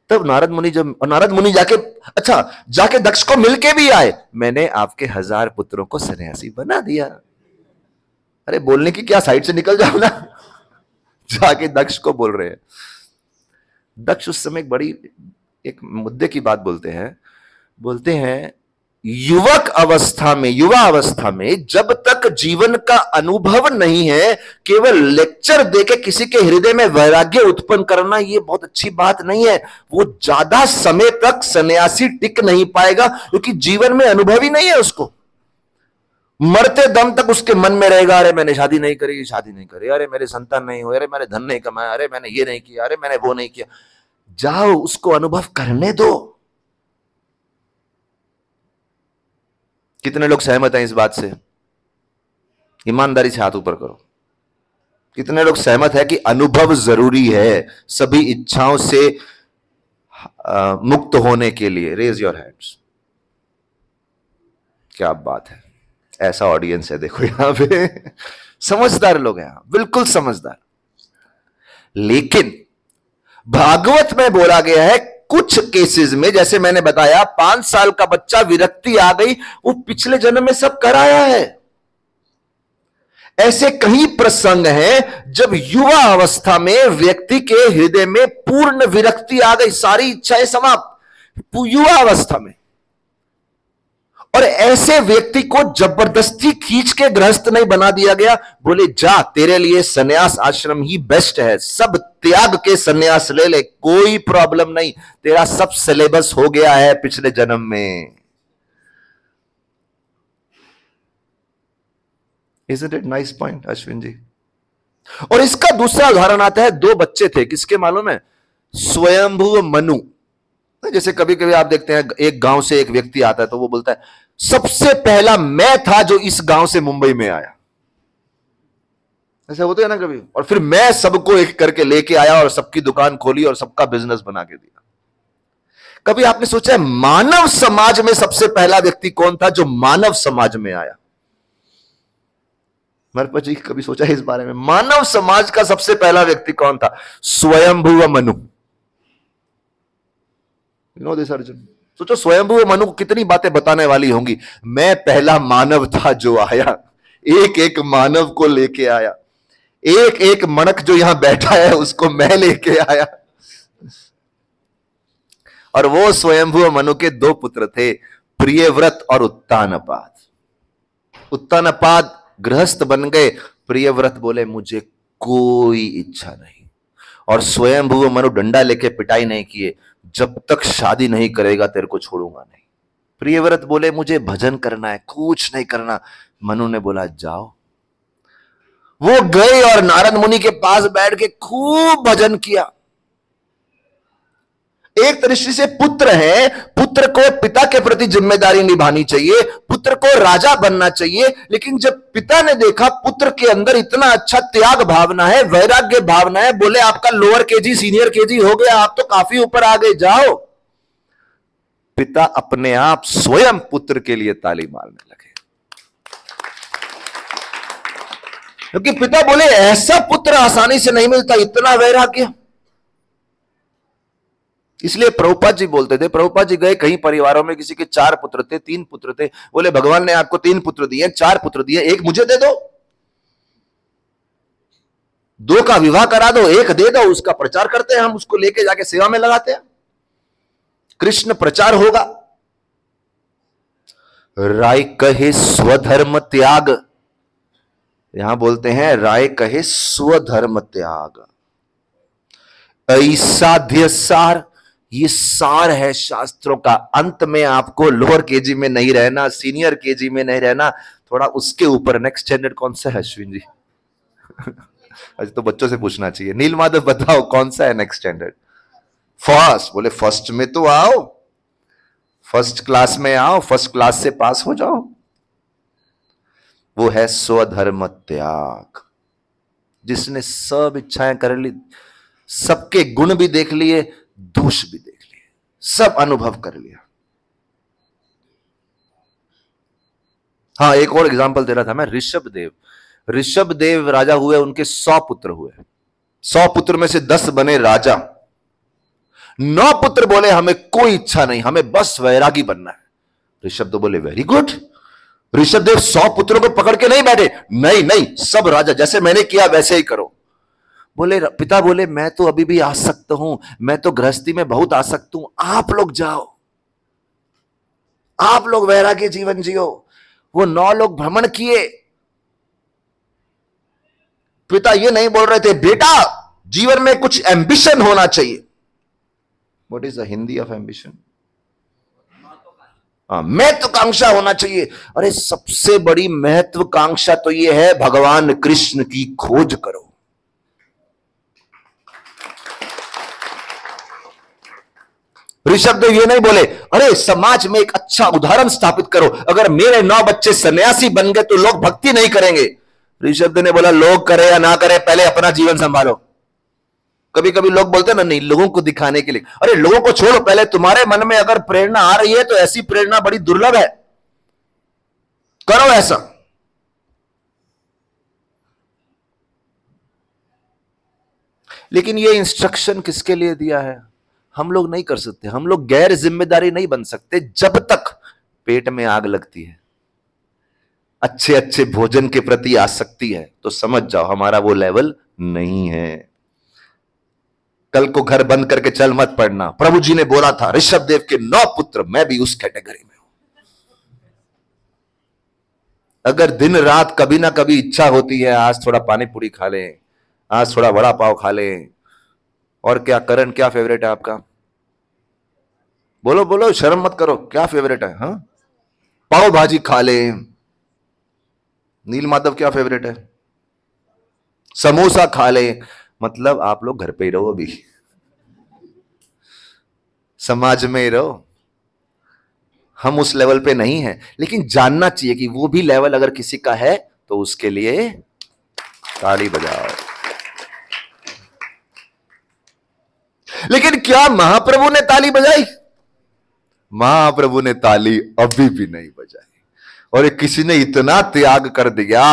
तब नारद मुनि जाके दक्ष को मिलके भी आए, मैंने आपके 1,000 पुत्रों को सन्यासी बना दिया। अरे बोलने की क्या, साइड से निकल जाओ ना। जाके दक्ष को बोल रहे हैं। दक्ष उस समय एक मुद्दे की बात बोलते हैं युवा अवस्था में जब तक जीवन का अनुभव नहीं है, केवल लेक्चर देके किसी के हृदय में वैराग्य उत्पन्न करना ये बहुत अच्छी बात नहीं है। वो ज्यादा समय तक सन्यासी टिक नहीं पाएगा, क्योंकि जीवन में अनुभव ही नहीं है उसको। मरते दम तक उसके मन में रहेगा, अरे मैंने शादी नहीं करी, अरे मेरे संतान नहीं हुए, अरे मैंने धन नहीं कमाया, अरे मैंने ये नहीं किया, अरे मैंने वो नहीं किया। जाओ उसको अनुभव करने दो। कितने लोग सहमत हैं इस बात से? ईमानदारी से हाथ ऊपर करो। कितने लोग सहमत है कि अनुभव जरूरी है सभी इच्छाओं से मुक्त होने के लिए? Raise your hands. क्या बात है, ऐसा ऑडियंस है देखो यहां पे। समझदार लोग हैं यहां, बिल्कुल समझदार। लेकिन भागवत में बोला गया है कुछ केसेस में, जैसे मैंने बताया 5 साल का बच्चा विरक्ति आ गई, वो पिछले जन्म में सब कराया है। ऐसे कई प्रसंग हैं जब युवा अवस्था में व्यक्ति के हृदय में पूर्ण विरक्ति आ गई, सारी इच्छाएं समाप्त, युवा अवस्था में। और ऐसे व्यक्ति को जबरदस्ती खींच के गृहस्थ नहीं बना दिया गया, बोले जा तेरे लिए सन्यास आश्रम ही बेस्ट है, सब त्याग के सन्यास ले ले, कोई प्रॉब्लम नहीं, तेरा सब सिलेबस हो गया है पिछले जन्म में। Isn't it nice point, Ashwin जी? और इसका दूसरा उदाहरण आता है, 2 बच्चे थे, किसके मालूम है? स्वयंभू मनु। जैसे कभी कभी आप देखते हैं एक गांव से एक व्यक्ति आता है तो वो बोलता है सबसे पहला मैं था जो इस गांव से मुंबई में आया। ऐसा होता है ना कभी। और फिर मैं सबको एक करके लेके आया और सबकी दुकान खोली और सबका बिजनेस बना के दिया। कभी आपने सोचा है मानव समाज में सबसे पहला व्यक्ति कौन था जो मानव समाज में आया? मरपत जी कभी सोचा है इस बारे में? मानव समाज का सबसे पहला व्यक्ति कौन था? स्वयंभू मनु। दिस अर्जुन। सोचो स्वयंभू मनु को कितनी बातें बताने वाली होंगी। मैं पहला मानव था जो आया, एक एक मानव को लेके आया, एक एक मणक जो यहां बैठा है उसको मैं लेके आया। और वो स्वयंभू मनु के 2 पुत्र थे, प्रियव्रत और उत्तानपाद। उत्तानपाद गृहस्थ बन गए, प्रियव्रत बोले मुझे कोई इच्छा नहीं। और स्वयंभू मनु डंडा लेके पिटाई नहीं किए, जब तक शादी नहीं करेगा तेरे को छोड़ूंगा नहीं। प्रियव्रत बोले मुझे भजन करना है, कुछ नहीं करना। मनु ने बोला जाओ। वो गए और नारद मुनि के पास बैठ के खूब भजन किया। एक दृष्टि से पुत्र है, पुत्र को पिता के प्रति जिम्मेदारी निभानी चाहिए, पुत्र को राजा बनना चाहिए। लेकिन जब पिता ने देखा पुत्र के अंदर इतना अच्छा त्याग भावना है, वैराग्य भावना है, बोले आपका लोअर केजी सीनियर केजी हो गया, आप तो काफी ऊपर आ गए, जाओ। पिता अपने आप स्वयं पुत्र के लिए ताली मारने लगे, क्योंकि पिता बोले ऐसा पुत्र आसानी से नहीं मिलता, इतना वैराग्य। इसलिए प्रभुपाद जी बोलते थे, प्रभुपाद जी गए कई परिवारों में, किसी के 4 पुत्र थे, 3 पुत्र थे, बोले भगवान ने आपको 3 पुत्र दिए, 4 पुत्र दिए, एक मुझे दे दो। दो का विवाह करा दो, एक दे दो, उसका प्रचार करते हैं हम, उसको लेके जाके सेवा में लगाते हैं, कृष्ण प्रचार होगा। राय कहे स्वधर्म त्याग, यहां बोलते हैं राय कहे स्वधर्म त्याग। ऐसाध्य सार, ये सार है शास्त्रों का। अंत में आपको लोअर केजी में नहीं रहना, सीनियर केजी में नहीं रहना, थोड़ा उसके ऊपर। नेक्स्ट स्टैंडर्ड कौन सा है अश्विन जी? आज तो बच्चों से पूछना चाहिए। नील माधव बताओ कौन सा है नेक्स्ट स्टैंडर्ड? फर्स्ट। बोले फर्स्ट में तो आओ, फर्स्ट क्लास में आओ, फर्स्ट क्लास से पास हो जाओ। वो है स्वधर्म त्याग। जिसने सब इच्छाएं कर ली, सबके गुण भी देख लिए, दोष भी देख लिए, सब अनुभव कर लिया। हाँ, एक और एग्जांपल दे रहा था मैं। ऋषभ देव राजा हुए, उनके 100 पुत्र हुए। 100 पुत्र में से 10 बने राजा। 9 पुत्र बोले हमें कोई इच्छा नहीं, हमें बस वैरागी बनना है। ऋषभ तो बोले वेरी गुड। ऋषभ देव 100 पुत्रों को पकड़ के नहीं बैठे, नहीं नहीं सब राजा जैसे मैंने किया वैसे ही करो। बोले पिता बोले मैं तो अभी भी आसक्त हूं, मैं तो गृहस्थी में बहुत आसक्त हूं, आप लोग जाओ, आप लोग वैरागी जीवन जियो। वो 9 लोग भ्रमण किए। पिता ये नहीं बोल रहे थे बेटा जीवन में कुछ एम्बिशन होना चाहिए। What is the Hindi of ambition? महत्वाकांक्षा होना चाहिए। अरे सबसे बड़ी महत्वाकांक्षा तो यह है भगवान कृष्ण की खोज करो। ऋषभ देव ये नहीं बोले अरे समाज में एक अच्छा उदाहरण स्थापित करो, अगर मेरे 9 बच्चे सन्यासी बन गए तो लोग भक्ति नहीं करेंगे। ऋषभ देव ने बोला लोग करे या ना करे पहले अपना जीवन संभालो। कभी कभी लोग बोलते हैं ना नहीं लोगों को दिखाने के लिए, अरे लोगों को छोड़ो, पहले तुम्हारे मन में अगर प्रेरणा आ रही है तो ऐसी प्रेरणा बड़ी दुर्लभ है, करो ऐसा। लेकिन ये इंस्ट्रक्शन किसके लिए दिया है? हम लोग नहीं कर सकते, हम लोग गैर जिम्मेदारी नहीं बन सकते जब तक पेट में आग लगती है, अच्छे अच्छे भोजन के प्रति आसक्ति है, तो समझ जाओ हमारा वो लेवल नहीं है। कल को घर बंद करके चल मत पड़ना। प्रभु जी ने बोला था ऋषभ देव के 9 पुत्र, मैं भी उस कैटेगरी में हूं। अगर दिन रात कभी ना कभी इच्छा होती है आज थोड़ा पानी पूरी खा लें, आज थोड़ा वड़ा पाव खा लें, और क्या करण क्या फेवरेट है आपका? बोलो बोलो, शर्म मत करो, क्या फेवरेट है? हाँ, पाव भाजी खा लें। नील माधव क्या फेवरेट है? समोसा खा लें। मतलब आप लोग घर पे ही रहो, अभी समाज में ही रहो। हम उस लेवल पे नहीं हैं, लेकिन जानना चाहिए कि वो भी लेवल अगर किसी का है तो उसके लिए ताली बजाओ। लेकिन क्या महाप्रभु ने ताली बजाई? महाप्रभु ने ताली अभी भी नहीं बजाई। और किसी ने इतना त्याग कर दिया,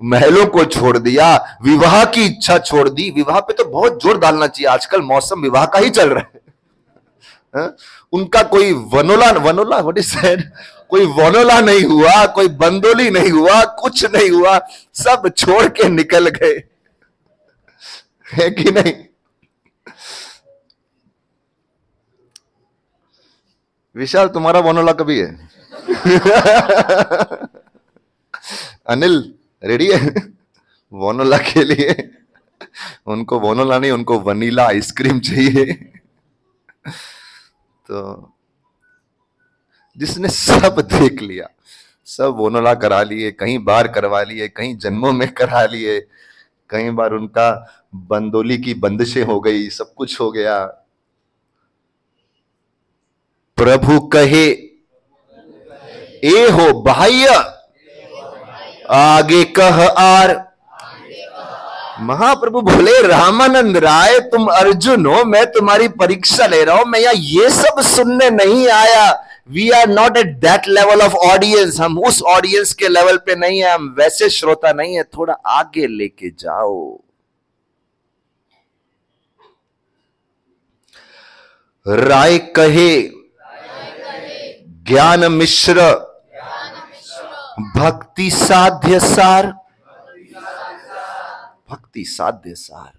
महलों को छोड़ दिया, विवाह की इच्छा छोड़ दी। विवाह पे तो बहुत जोर डालना चाहिए, आजकल मौसम विवाह का ही चल रहा है। उनका कोई वनोला व्हाट इज दैट, कोई वनोला नहीं हुआ, कोई बंदोली नहीं हुआ, कुछ नहीं हुआ, सब छोड़ के निकल गए, है कि नहीं? विशाल तुम्हारा वनोला कभी है? अनिल रेडी है वनोला के लिए? उनको वनोला नहीं, उनको वनीला आइसक्रीम चाहिए। तो जिसने सब देख लिया, सब वनोला करा लिए, कहीं बार करवा लिए, कहीं जन्मों में करा लिए, कई बार उनका बंदोली की बंदिशें हो गई, सब कुछ हो गया। प्रभु कहे ए हो बाह्य आगे कह आर। महाप्रभु बोले रामानंद राय तुम अर्जुन हो, मैं तुम्हारी परीक्षा ले रहा हूं, मैं यहां ये सब सुनने नहीं आया। We are not at that level of audience, हम उस ऑडियंस के लेवल पे नहीं है, हम वैसे श्रोता नहीं है, थोड़ा आगे लेके जाओ। राय कहे ज्ञान मिश्र भक्ति साध्य सार। भक्ति साध्य सार।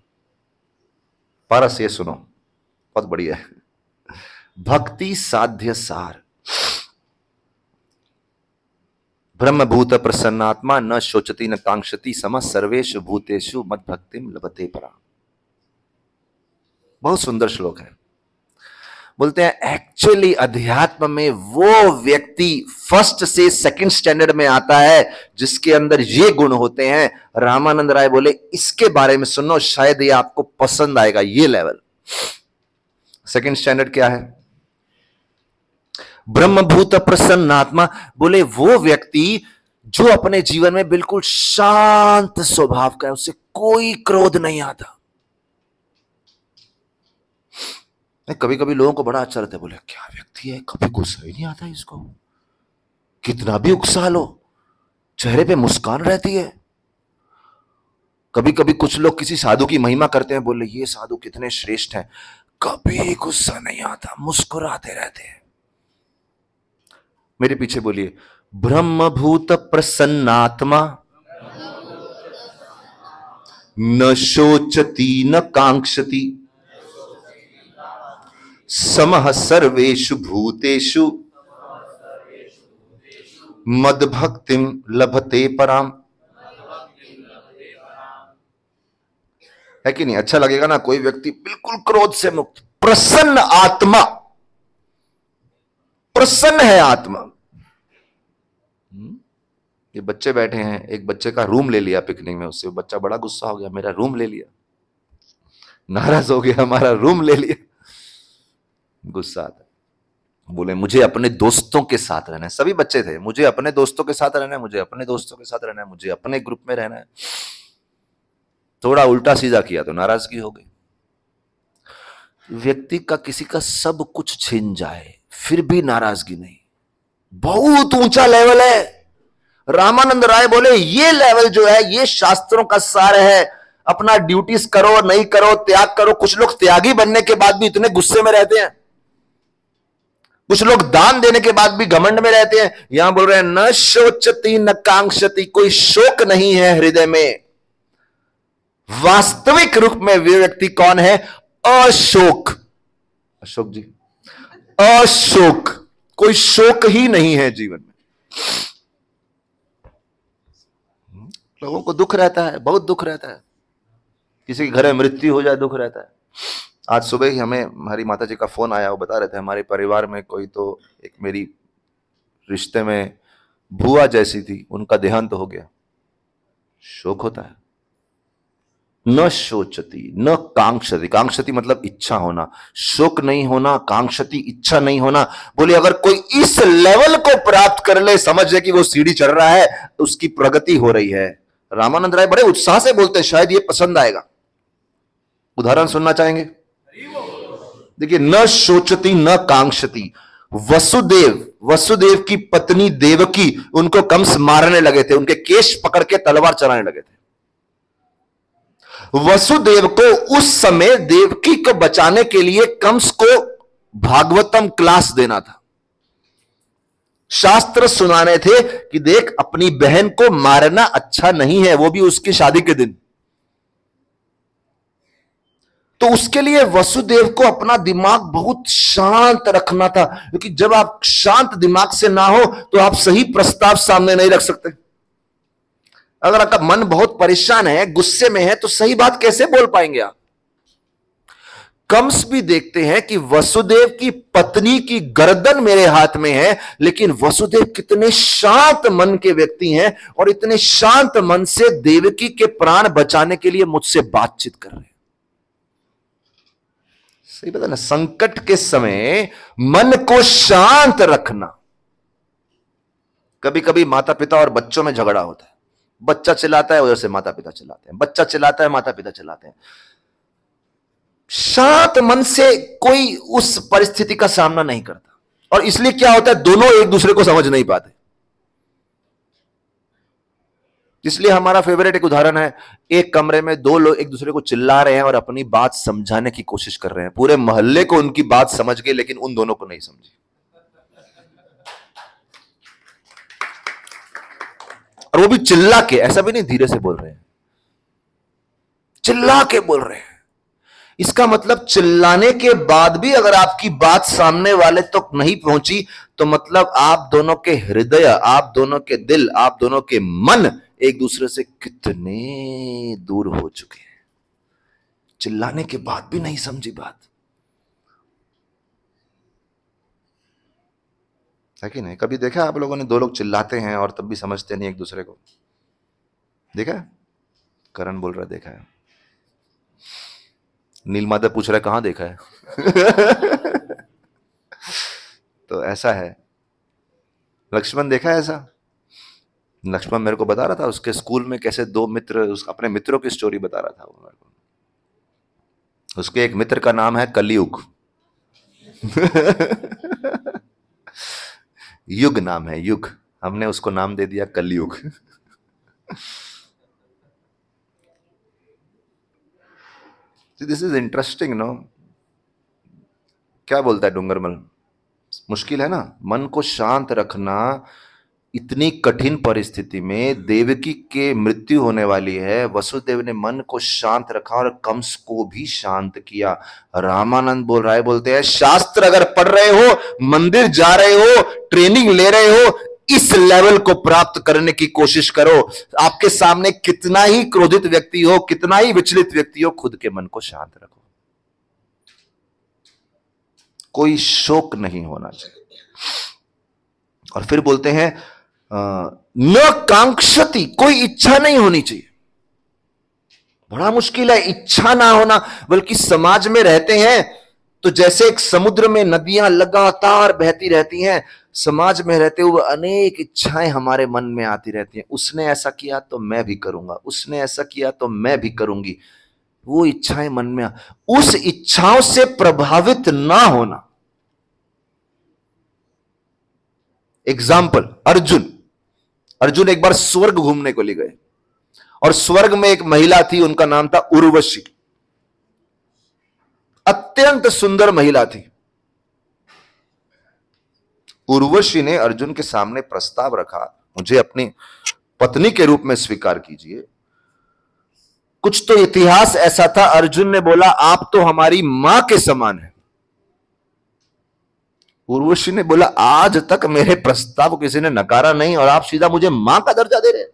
पारस ये सुनो, बहुत बढ़िया है। भक्ति साध्य सार, ब्रह्मभूत प्रसन्नात्मा न शोचति न कांक्षति समः सर्वेषु भूतेषु मद भक्तिम लभते परा। बहुत सुंदर श्लोक है। बोलते हैं एक्चुअली अध्यात्म में वो व्यक्ति फर्स्ट से सेकंड स्टैंडर्ड में आता है जिसके अंदर ये गुण होते हैं। रामानंद राय बोले इसके बारे में सुनो, शायद ये आपको पसंद आएगा। ये लेवल सेकंड स्टैंडर्ड क्या है? ब्रह्मभूत प्रसन्नात्मा। बोले वो व्यक्ति जो अपने जीवन में बिल्कुल शांत स्वभाव का है, उससे कोई क्रोध नहीं आता। कभी कभी लोगों को बड़ा अच्छा लगता है, बोले क्या व्यक्ति है, कभी गुस्सा ही नहीं आता इसको, कितना भी उकसा लो चेहरे पे मुस्कान रहती है। कभी कभी कुछ लोग किसी साधु की महिमा करते हैं, बोले ये साधु कितने श्रेष्ठ हैं, कभी गुस्सा नहीं आता, मुस्कुराते रहते हैं। मेरे पीछे बोलिए, ब्रह्मभूत प्रसन्नात्मा न शोचति न कांक्षति समः सर्वेषु भूतेषु मद भक्तिम लभते पराम। है कि नहीं? अच्छा लगेगा ना? कोई व्यक्ति बिल्कुल क्रोध से मुक्त, प्रसन्न आत्मा, प्रसन्न है आत्मा। ये बच्चे बैठे हैं, एक बच्चे का रूम ले लिया पिकनिक में, उससे बच्चा बड़ा गुस्सा हो गया, मेरा रूम ले लिया, नाराज हो गया, हमारा रूम ले लिया, गुस्सा आता है। बोले मुझे अपने दोस्तों के साथ रहना है। सभी बच्चे थे, मुझे अपने दोस्तों के साथ रहना है, मुझे अपने दोस्तों के साथ रहना है, मुझे अपने ग्रुप में रहना है। थोड़ा उल्टा सीधा किया तो नाराजगी हो गई। व्यक्ति का किसी का सब कुछ छीन जाए फिर भी नाराजगी नहीं, बहुत ऊंचा लेवल है। रामानंद राय बोले ये लेवल जो है ये शास्त्रों का सार है। अपना ड्यूटीज करो, नहीं करो, त्याग करो। कुछ लोग त्यागी बनने के बाद भी इतने गुस्से में रहते हैं, कुछ लोग दान देने के बाद भी घमंड में रहते हैं। यहां बोल रहे हैं न शोचति न कांक्षति, कोई शोक नहीं है हृदय में। वास्तविक रूप में वे व्यक्ति कौन है? अशोक। अशोक जी, अशोक, कोई शोक ही नहीं है जीवन में। लोगों को दुख रहता है, बहुत दुख रहता है, किसी के घर में मृत्यु हो जाए दुख रहता है। आज सुबह ही हमें हमारी माता जी का फोन आया, वो बता रहे थे हमारे परिवार में कोई तो एक मेरी रिश्ते में बुआ जैसी थी, उनका देहांत हो गया। शोक होता है। न शोचति न कांक्षति, कांक्षति मतलब इच्छा होना, शोक नहीं होना, कांक्षति इच्छा नहीं होना। बोले अगर कोई इस लेवल को प्राप्त कर ले, समझ ले कि वो सीढ़ी चढ़ रहा है, उसकी प्रगति हो रही है। रामानंद राय बड़े उत्साह से बोलते हैं, शायद ये पसंद आएगा। उदाहरण सुनना चाहेंगे? देखिए, न शोचति न कांक्षति। वसुदेव की पत्नी देवकी, उनको कंस मारने लगे थे, उनके केश पकड़ के तलवार चलाने लगे थे। वसुदेव को उस समय देवकी को बचाने के लिए कंस को भागवतम क्लास देना था, शास्त्र सुनाने थे कि देख अपनी बहन को मारना अच्छा नहीं है, वो भी उसकी शादी के दिन। तो उसके लिए वसुदेव को अपना दिमाग बहुत शांत रखना था, क्योंकि जब आप शांत दिमाग से ना हो तो आप सही प्रस्ताव सामने नहीं रख सकते। अगर आपका मन बहुत परेशान है, गुस्से में है, तो सही बात कैसे बोल पाएंगे आप? कंस भी देखते हैं कि वसुदेव की पत्नी की गर्दन मेरे हाथ में है, लेकिन वसुदेव कितने शांत मन के व्यक्ति हैं और इतने शांत मन से देवकी के प्राण बचाने के लिए मुझसे बातचीत कर रहे हैं। सही पता ना, संकट के समय मन को शांत रखना। कभी कभी माता पिता और बच्चों में झगड़ा होता है, बच्चा चिल्लाता है, उधर से माता पिता चिल्लाते हैं, बच्चा चिल्लाता है, माता पिता चिल्लाते हैं। शांत मन से कोई उस परिस्थिति का सामना नहीं करता, और इसलिए क्या होता है, दोनों एक दूसरे को समझ नहीं पाते। इसलिए हमारा फेवरेट एक उदाहरण है, एक कमरे में दो लोग एक दूसरे को चिल्ला रहे हैं और अपनी बात समझाने की कोशिश कर रहे हैं। पूरे मोहल्ले को उनकी बात समझ गई, लेकिन उन दोनों को नहीं समझी। और वो भी चिल्ला के, ऐसा भी नहीं धीरे से बोल रहे हैं। चिल्ला के बोल रहे हैं। इसका मतलब चिल्लाने के बाद भी अगर आपकी बात सामने वाले तक तो नहीं पहुंची, तो मतलब आप दोनों के हृदय, आप दोनों के दिल, आप दोनों के मन एक दूसरे से कितने दूर हो चुके हैं। चिल्लाने के बाद भी नहीं समझी बात, है कि नहीं? कभी देखा आप लोगों ने दो लोग चिल्लाते हैं और तब भी समझते नहीं एक दूसरे को? देखा है? करण बोल रहा है देखा है। नीलमाधव पूछ रहा है कहां देखा है? तो ऐसा है। लक्ष्मण देखा है ऐसा? लक्ष्मण मेरे को बता रहा था उसके स्कूल में कैसे दो मित्र, अपने मित्रों की स्टोरी बता रहा था वो मेरे को। उसके एक मित्र का नाम है कलयुग। युग नाम है, युग। हमने उसको नाम दे दिया Kalyug. This is interesting no. क्या बोलता है डूंगरमल? मुश्किल है ना मन को शांत रखना। इतनी कठिन परिस्थिति में देवकी के मृत्यु होने वाली है, वसुदेव ने मन को शांत रखा और कंस को भी शांत किया। रामानंद बोल रहा है, बोलते हैं शास्त्र अगर पढ़ रहे हो, मंदिर जा रहे हो, ट्रेनिंग ले रहे हो, इस लेवल को प्राप्त करने की कोशिश करो। आपके सामने कितना ही क्रोधित व्यक्ति हो, कितना ही विचलित व्यक्ति हो, खुद के मन को शांत रखो। कोई शोक नहीं होना चाहिए। और फिर बोलते हैं न कांक्षति, कोई इच्छा नहीं होनी चाहिए। बड़ा मुश्किल है इच्छा ना होना। बल्कि समाज में रहते हैं तो जैसे एक समुद्र में नदियां लगातार बहती रहती हैं, समाज में रहते हुए अनेक इच्छाएं हमारे मन में आती रहती हैं। उसने ऐसा किया तो मैं भी करूंगा, उसने ऐसा किया तो मैं भी करूंगी। वो इच्छाएं मन में उस इच्छाओं से प्रभावित ना होना। एग्जाम्पल, अर्जुन एक बार स्वर्ग घूमने को ले गए और स्वर्ग में एक महिला थी, उनका नाम था उर्वशी। अत्यंत सुंदर महिला थी। उर्वशी ने अर्जुन के सामने प्रस्ताव रखा, मुझे अपनी पत्नी के रूप में स्वीकार कीजिए। कुछ तो इतिहास ऐसा था, अर्जुन ने बोला आप तो हमारी मां के समान है। उर्वशी ने बोला आज तक मेरे प्रस्ताव को किसी ने नकारा नहीं और आप सीधा मुझे मां का दर्जा दे रहे हैं।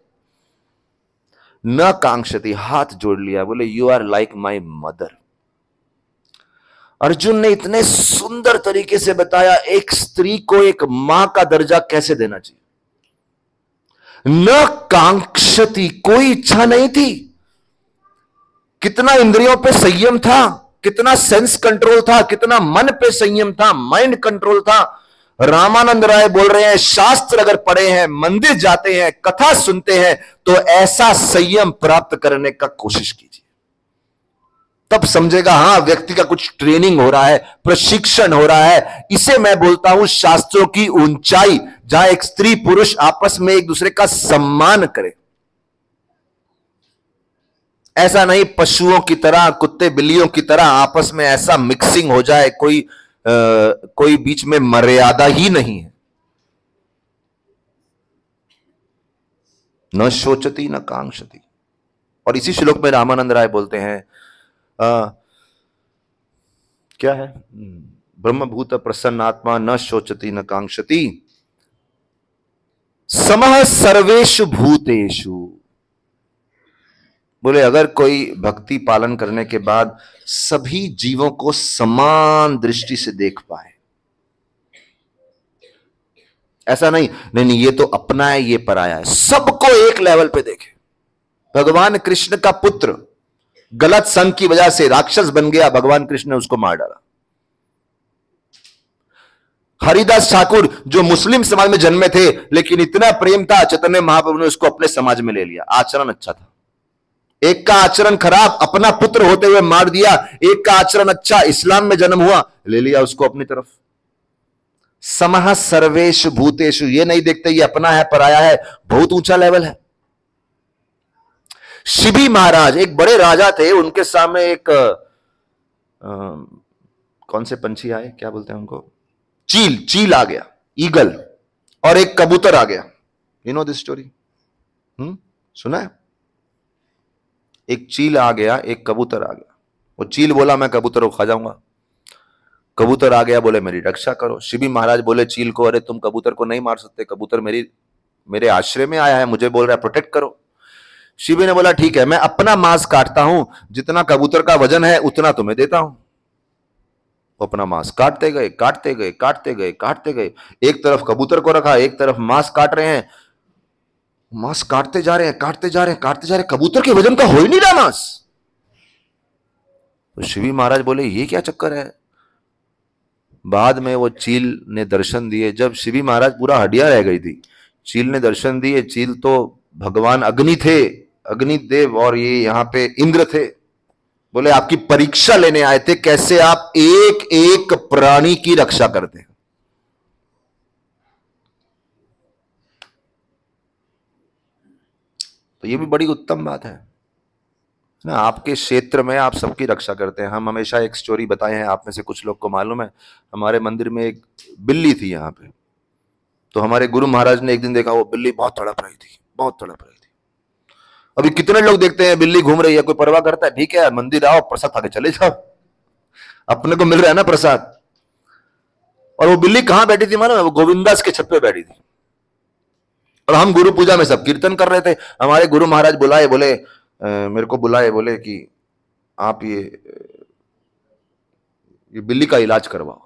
न कांक्षति, हाथ जोड़ लिया, बोले you are like my mother. Arjun ने इतने सुंदर तरीके से बताया एक स्त्री को एक मां का दर्जा कैसे देना चाहिए। न कांक्षति, कोई इच्छा नहीं थी। कितना इंद्रियों पे संयम था, कितना सेंस कंट्रोल था, कितना मन पे संयम था, माइंड कंट्रोल था। रामानंद राय बोल रहे हैं शास्त्र अगर पढ़े हैं, मंदिर जाते हैं, कथा सुनते हैं, तो ऐसा संयम प्राप्त करने का कोशिश कीजिए। तब समझेगा हाँ व्यक्ति का कुछ ट्रेनिंग हो रहा है, प्रशिक्षण हो रहा है। इसे मैं बोलता हूं शास्त्रों की ऊंचाई, जहां एक स्त्री पुरुष आपस में एक दूसरे का सम्मान करे। ऐसा नहीं पशुओं की तरह, कुत्ते बिल्लियों की तरह आपस में ऐसा मिक्सिंग हो जाए, कोई बीच में मर्यादा ही नहीं है। न शोचती न कांक्षति। और इसी श्लोक में रामानंद राय बोलते हैं क्या है, ब्रह्मभूत प्रसन्नात्मा न शोचती न कांक्षति, समः सर्वेषु भूतेषु। बोले अगर कोई भक्ति पालन करने के बाद सभी जीवों को समान दृष्टि से देख पाए, ऐसा नहीं ये तो अपना है, ये पराया है, सबको एक लेवल पे देखे। भगवान कृष्ण का पुत्र गलत संग की वजह से राक्षस बन गया, भगवान कृष्ण ने उसको मार डाला। हरिदास ठाकुर जो मुस्लिम समाज में जन्मे थे, लेकिन इतना प्रेम था, चैतन्य महाप्रभु ने उसको अपने समाज में ले लिया। आचरण अच्छा था। एक का आचरण खराब, अपना पुत्र होते हुए मार दिया। एक का आचरण अच्छा, इस्लाम में जन्म हुआ, ले लिया उसको अपनी तरफ। समः सर्वेषु भूतेषु, ये नहीं देखते ये अपना है पराया है, बहुत ऊंचा लेवल है। शिबी महाराज एक बड़े राजा थे, उनके सामने एक कौन से पंछी आए, क्या बोलते हैं उनको, चील आ गया, ईगल, और एक कबूतर आ गया। You know this story? सुना है? एक चील आ गया, एक कबूतर आ गया। वो चील बोला मैं कबूतर को खा जाऊंगा। कबूतर आ गया, बोले मेरी रक्षा करो। शिवी महाराज बोले चील को, अरे तुम कबूतर को नहीं मार सकते, कबूतर मेरे आश्रय में आया है, मुझे बोल रहा है प्रोटेक्ट करो। शिवी ने बोला ठीक है, मैं अपना मांस काटता हूं, जितना कबूतर का वजन है उतना तुम्हें देता हूं। वो अपना मांस काटते गए, काटते गए, काटते गए, काटते गए। एक तरफ कबूतर को रखा, एक तरफ मांस काट रहे हैं। मांस काटते जा रहे हैं, काटते जा रहे हैं, काटते जा रहे हैं, कबूतर के वजन का हो ही नहीं रहा मांस। तो शिवी महाराज बोले ये क्या चक्कर है। बाद में वो चील ने दर्शन दिए। जब शिवी महाराज पूरा हड्डियां रह गई थी, चील ने दर्शन दिए। चील तो भगवान अग्नि थे, अग्निदेव, और ये यहां पे इंद्र थे। बोले आपकी परीक्षा लेने आए थे, कैसे आप एक एक प्राणी की रक्षा करते हैं। तो ये भी बड़ी उत्तम बात है ना, आपके क्षेत्र में आप सबकी रक्षा करते हैं। हम हमेशा एक स्टोरी बताए हैं, आप में से कुछ लोग को मालूम है, हमारे मंदिर में एक बिल्ली थी यहाँ पे। तो हमारे गुरु महाराज ने एक दिन देखा, वो बिल्ली बहुत तड़प रही थी, बहुत तड़प रही थी। अभी कितने लोग देखते हैं बिल्ली घूम रही है, कोई परवाह करता है? ठीक है, मंदिर आओ, प्रसाद खा के चले जाओ, अपने को मिल रहा है ना प्रसाद। और वो बिल्ली कहां बैठी थी मालूम है? वो गोविंदास के छत पे बैठी थी। और हम गुरु पूजा में सब कीर्तन कर रहे थे। हमारे गुरु महाराज बुलाए, बोले मेरे को बुलाए, बोले कि आप ये बिल्ली का इलाज करवाओ।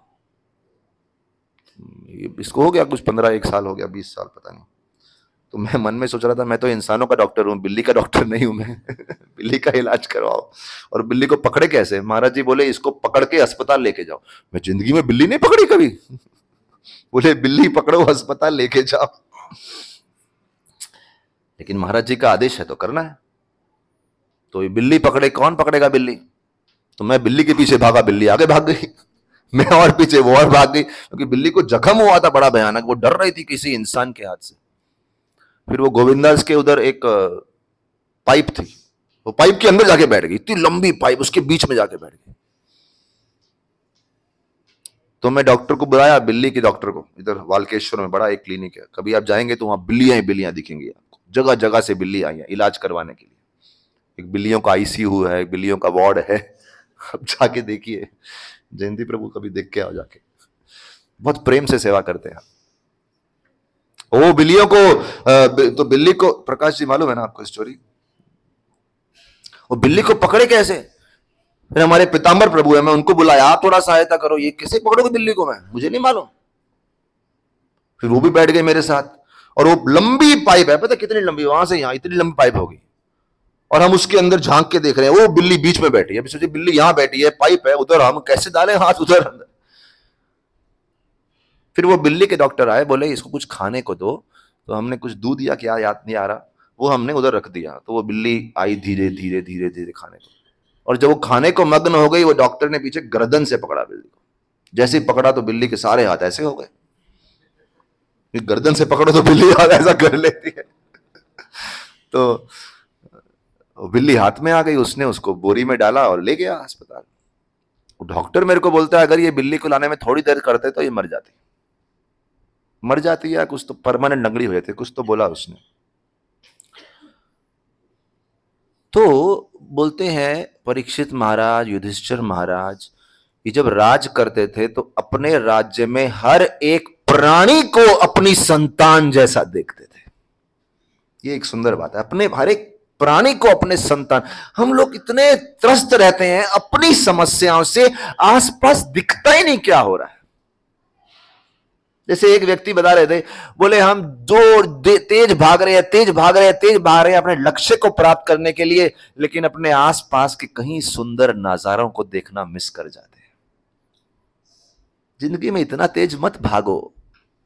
इसको हो गया कुछ 15-1 साल हो गया, 20 साल पता नहीं। तो मैं मन में सोच रहा था, मैं तो इंसानों का डॉक्टर हूं, बिल्ली का डॉक्टर नहीं हूं मैं। बिल्ली का इलाज करवाओ। और बिल्ली को पकड़े कैसे? महाराज जी बोले इसको पकड़ के अस्पताल लेके जाओ। मैं जिंदगी में बिल्ली नहीं पकड़ी कभी। बोले बिल्ली पकड़ो, अस्पताल लेके जाओ। लेकिन महाराज जी का आदेश है तो करना है। तो ये बिल्ली पकड़े, कौन पकड़ेगा बिल्ली? तो मैं बिल्ली के पीछे भागा, बिल्ली आगे भाग गई, मैं और पीछे, वो और भाग गई, क्योंकि बिल्ली को जख्म हुआ था बड़ा भयानक, वो डर रही थी किसी इंसान के हाथ से। फिर वो गोविंदास के उधर एक पाइप थी, वो पाइप के अंदर जाके बैठ गई, इतनी लंबी पाइप, उसके बीच में जाके बैठ गई। तो मैं डॉक्टर को बुलाया, बिल्ली के डॉक्टर को। इधर वालकेश्वर में बड़ा एक क्लिनिक है, कभी आप जाएंगे तो वहां बिल्लियां ही बिल्लियां दिखेंगी आपको, जगह जगह से बिल्ली आई है इलाज करवाने के लिए। एक बिल्लियों का आईसीयू है, एक बिल्लियों का वार्ड है। अब जाके देखिए, जयंती प्रभु कभी देख के आओ जाके, बहुत प्रेम से सेवा करते हैं। वो बिल्लियों को तो बिल्ली को, प्रकाश जी मालूम है ना आपको स्टोरी, वो बिल्ली को पकड़े कैसे? फिर हमारे पीतांबर प्रभु है, मैं उनको बुलाया, आप थोड़ा सहायता करो, ये कैसे पकड़ोगे बिल्ली को? मैं, मुझे नहीं मालूम। फिर वो भी बैठ गए मेरे साथ। और वो लंबी पाइप है, पता कितनी लंबी, वहां से यहां इतनी लंबी पाइप होगी, और हम उसके अंदर झांक के देख रहे हैं। वो बिल्ली बीच में बैठी है। अभी सोचिए, बिल्ली यहां बैठी है, पाइप है उधर, हम कैसे डालें हाथ उधर अंदर? फिर वो बिल्ली के डॉक्टर आए, बोले इसको कुछ खाने को दो। तो हमने कुछ दूध या क्या याद नहीं आ रहा, वो हमने उधर रख दिया। तो वो बिल्ली आई धीरे धीरे धीरे धीरे खाने को, और जब वो खाने को मग्न हो गई, वो डॉक्टर ने पीछे गर्दन से पकड़ा बिल्ली को। जैसे ही पकड़ा तो बिल्ली के सारे हाथ ऐसे हो गए। गर्दन से पकड़ो तो बिल्ली हाथ ऐसा कर लेती है। तो बिल्ली हाथ में आ गई, उसने उसको बोरी में डाला और ले गया अस्पताल। डॉक्टर मेरे को बोलता है अगर ये बिल्ली को लाने में थोड़ी देर करते तो ये मर जाती या कुछ तो परमानेंट लंगड़ी हो जाती, कुछ तो बोला उसने। तो बोलते हैं परीक्षित महाराज, युधिष्ठिर महाराज, ये जब राज करते थे तो अपने राज्य में हर एक प्राणी को अपनी संतान जैसा देखते थे। ये एक सुंदर बात है, अपने हर एक प्राणी को अपने संतान। हम लोग इतने त्रस्त रहते हैं अपनी समस्याओं से, आसपास दिखता ही नहीं क्या हो रहा है। जैसे एक व्यक्ति बता रहे थे, बोले हम तेज भाग रहे हैं अपने लक्ष्य को प्राप्त करने के लिए, लेकिन अपने आसपास के कहीं सुंदर नजारों को देखना मिस कर जाते हैं। जिंदगी में इतना तेज मत भागो,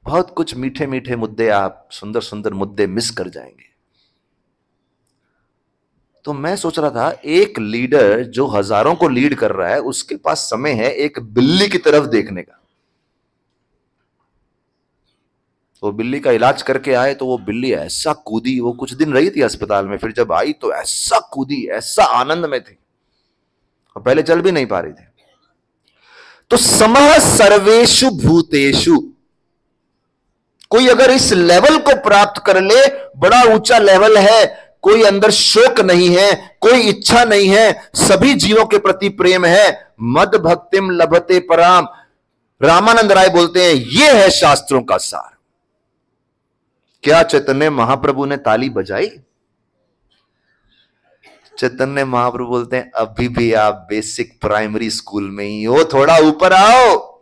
बहुत कुछ मीठे मीठे मुद्दे, आप सुंदर सुंदर मुद्दे मिस कर जाएंगे। तो मैं सोच रहा था, एक लीडर जो हजारों को लीड कर रहा है, उसके पास समय है एक बिल्ली की तरफ देखने का। तो बिल्ली का इलाज करके आए तो वो बिल्ली ऐसा कूदी, वो कुछ दिन रही थी अस्पताल में, फिर जब आई तो ऐसा कूदी, ऐसा आनंद में थी, और पहले चल भी नहीं पा रही थी। तो समः सर्वेषु भूतेषु, कोई अगर इस लेवल को प्राप्त कर ले, बड़ा ऊंचा लेवल है, कोई अंदर शोक नहीं है, कोई इच्छा नहीं है, सभी जीवों के प्रति प्रेम है। मद भक्तिम लभते पराम। रामानंद राय बोलते हैं यह है शास्त्रों का सार। क्या चैतन्य महाप्रभु ने ताली बजाई? चैतन्य महाप्रभु बोलते हैं अभी भी आप बेसिक प्राइमरी स्कूल में ही हो, थोड़ा ऊपर आओ।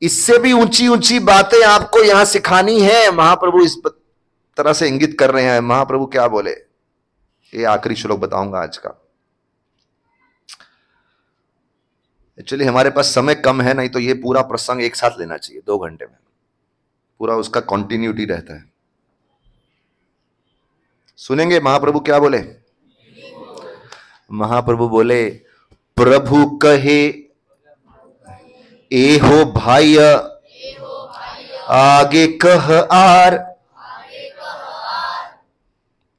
इससे भी ऊंची ऊंची बातें आपको यहां सिखानी है। महाप्रभु इस तरह से इंगित कर रहे हैं। महाप्रभु क्या बोले, ये आखिरी श्लोक बताऊंगा आज का। एक्चुअली हमारे पास समय कम है, नहीं तो ये पूरा प्रसंग एक साथ लेना चाहिए 2 घंटे में, पूरा उसका कंटिन्यूटी रहता है। सुनेंगे महाप्रभु क्या बोले? महाप्रभु बोले प्रभु कहे ए हो भाई आगे कह आर।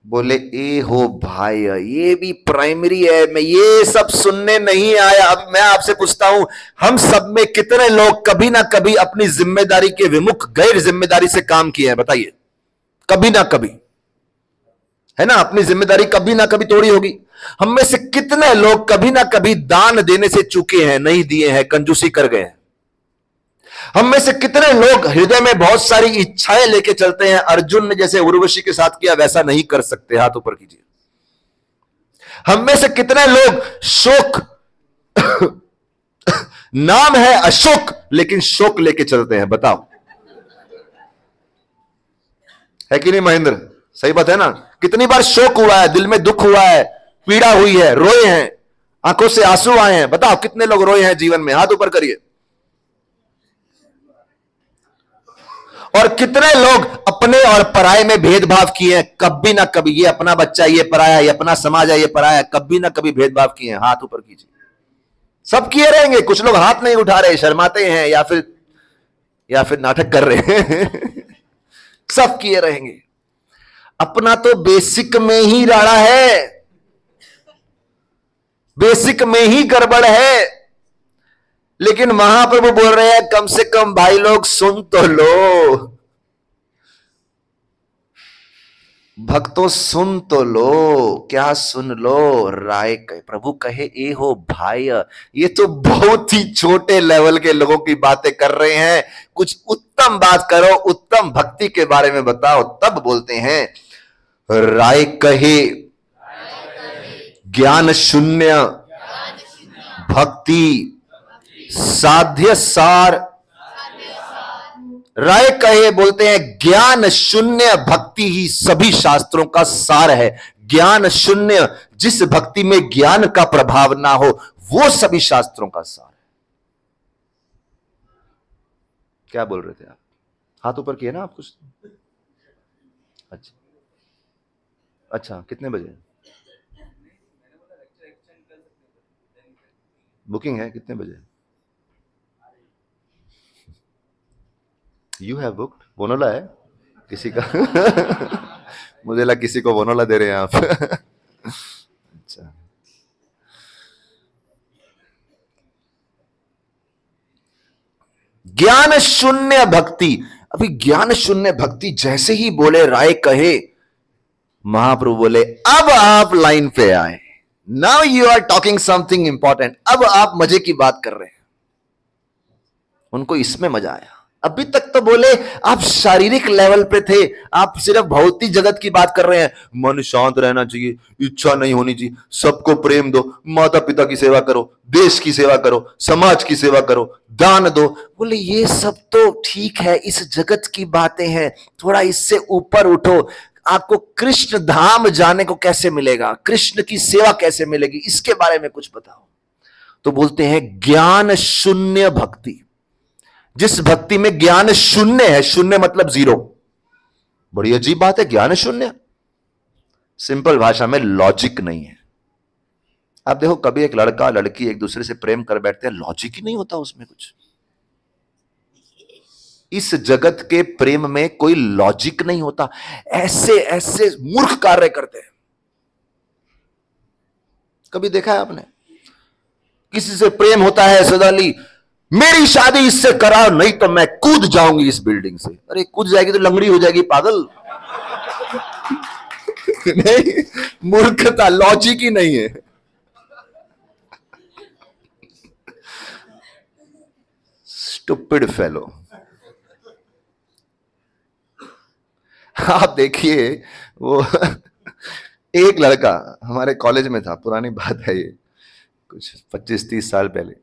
बोले ए हो भाई, ये भी प्राइमरी है। मैं ये सब सुनने नहीं आया। अब मैं आपसे पूछता हूं, हम सब में कितने लोग कभी ना कभी अपनी जिम्मेदारी के विमुख गैर जिम्मेदारी से काम किए हैं? बताइए। कभी ना कभी, है ना? अपनी जिम्मेदारी कभी ना कभी तोड़ी होगी। हम में से कितने लोग कभी ना कभी दान देने से चूके हैं, नहीं दिए हैं, कंजूसी कर गए हैं? हम में से कितने लोग हृदय में बहुत सारी इच्छाएं लेके चलते हैं, अर्जुन ने जैसे उर्वशी के साथ किया वैसा नहीं कर सकते? हाथ ऊपर कीजिए। हम में से कितने लोग शोक नाम है अशोक, लेकिन शोक लेके चलते हैं? बताओ, है कि नहीं महेंद्र? सही बात है ना? कितनी बार शोक हुआ है, दिल में दुख हुआ है, पीड़ा हुई है, रोए हैं, आंखों से आंसू आए हैं। बताओ कितने लोग रोए हैं जीवन में? हाथ ऊपर करिए। और कितने लोग अपने और पराये में भेदभाव किए हैं? कभी ना कभी। ये अपना बच्चा, ये पराया, ये अपना समाज है, ये पराया। कभी ना कभी भेदभाव किए हैं? हाथ ऊपर कीजिए। सब किए रहेंगे। कुछ लोग हाथ नहीं उठा रहे, शर्माते हैं, या फिर नाटक कर रहे हैं। सब किए रहेंगे। अपना तो बेसिक में ही राड़ा है, बेसिक में ही गड़बड़ है। लेकिन महाप्रभु बोल रहे हैं कम से कम भाई लोग सुन तो लो, भक्तों सुन तो लो। क्या सुन लो? राय कहे, प्रभु कहे ए हो भाई। ये तो बहुत ही छोटे लेवल के लोगों की बातें कर रहे हैं। कुछ उत्तम बात करो, उत्तम भक्ति के बारे में बताओ। तब बोलते हैं राय कहे ज्ञान शून्य भक्ति साध्य सार। राय कहे बोलते हैं ज्ञान शून्य भक्ति ही सभी शास्त्रों का सार है। ज्ञान शून्य, जिस भक्ति में ज्ञान का प्रभाव ना हो, वो सभी शास्त्रों का सार है। क्या बोल रहे थे आप? हाथ ऊपर किए ना आप कुछ? अच्छा कितने बजे बुकिंग है? कितने बजे? You have booked? वोनोला है किसी का? मुझे लगा किसी को वोनोला दे रहे हैं आप। अच्छा, ज्ञान शून्य भक्ति। अभी ज्ञान शून्य भक्ति जैसे ही बोले राय कहे, महाप्रभु बोले अब आप लाइन पे आए। Now you are talking something important. अब आप मजे की बात कर रहे हैं। उनको इसमें मजा आया। अभी तक तो बोले आप शारीरिक लेवल पे थे, आप सिर्फ भौतिक जगत की बात कर रहे हैं। मन शांत रहना चाहिए, इच्छा नहीं होनी चाहिए, सबको प्रेम दो, माता पिता की सेवा करो, देश की सेवा करो, समाज की सेवा करो, दान दो। बोले ये सब तो ठीक है, इस जगत की बातें हैं, थोड़ा इससे ऊपर उठो। आपको कृष्ण धाम जाने को कैसे मिलेगा, कृष्ण की सेवा कैसे मिलेगी, इसके बारे में कुछ बताओ। तो बोलते हैं ज्ञान शून्य भक्ति। जिस भक्ति में ज्ञान शून्य है, शून्य मतलब जीरो। बड़ी अजीब बात है, ज्ञान शून्य। सिंपल भाषा में लॉजिक नहीं है। आप देखो कभी एक लड़का लड़की एक दूसरे से प्रेम कर बैठते हैं, लॉजिक ही नहीं होता उसमें कुछ। इस जगत के प्रेम में कोई लॉजिक नहीं होता। ऐसे ऐसे मूर्ख कार्य करते हैं। कभी देखा है आपने? किसी से प्रेम होता है, सदाली मेरी शादी इससे कराओ नहीं तो मैं कूद जाऊंगी इस बिल्डिंग से। अरे कूद जाएगी तो लंगड़ी हो जाएगी पागल। नहीं, मूर्खता, लॉजिक ही नहीं है। Stupid fellow. आप देखिए, वो एक लड़का हमारे कॉलेज में था, पुरानी बात है ये, कुछ 25-30 साल पहले।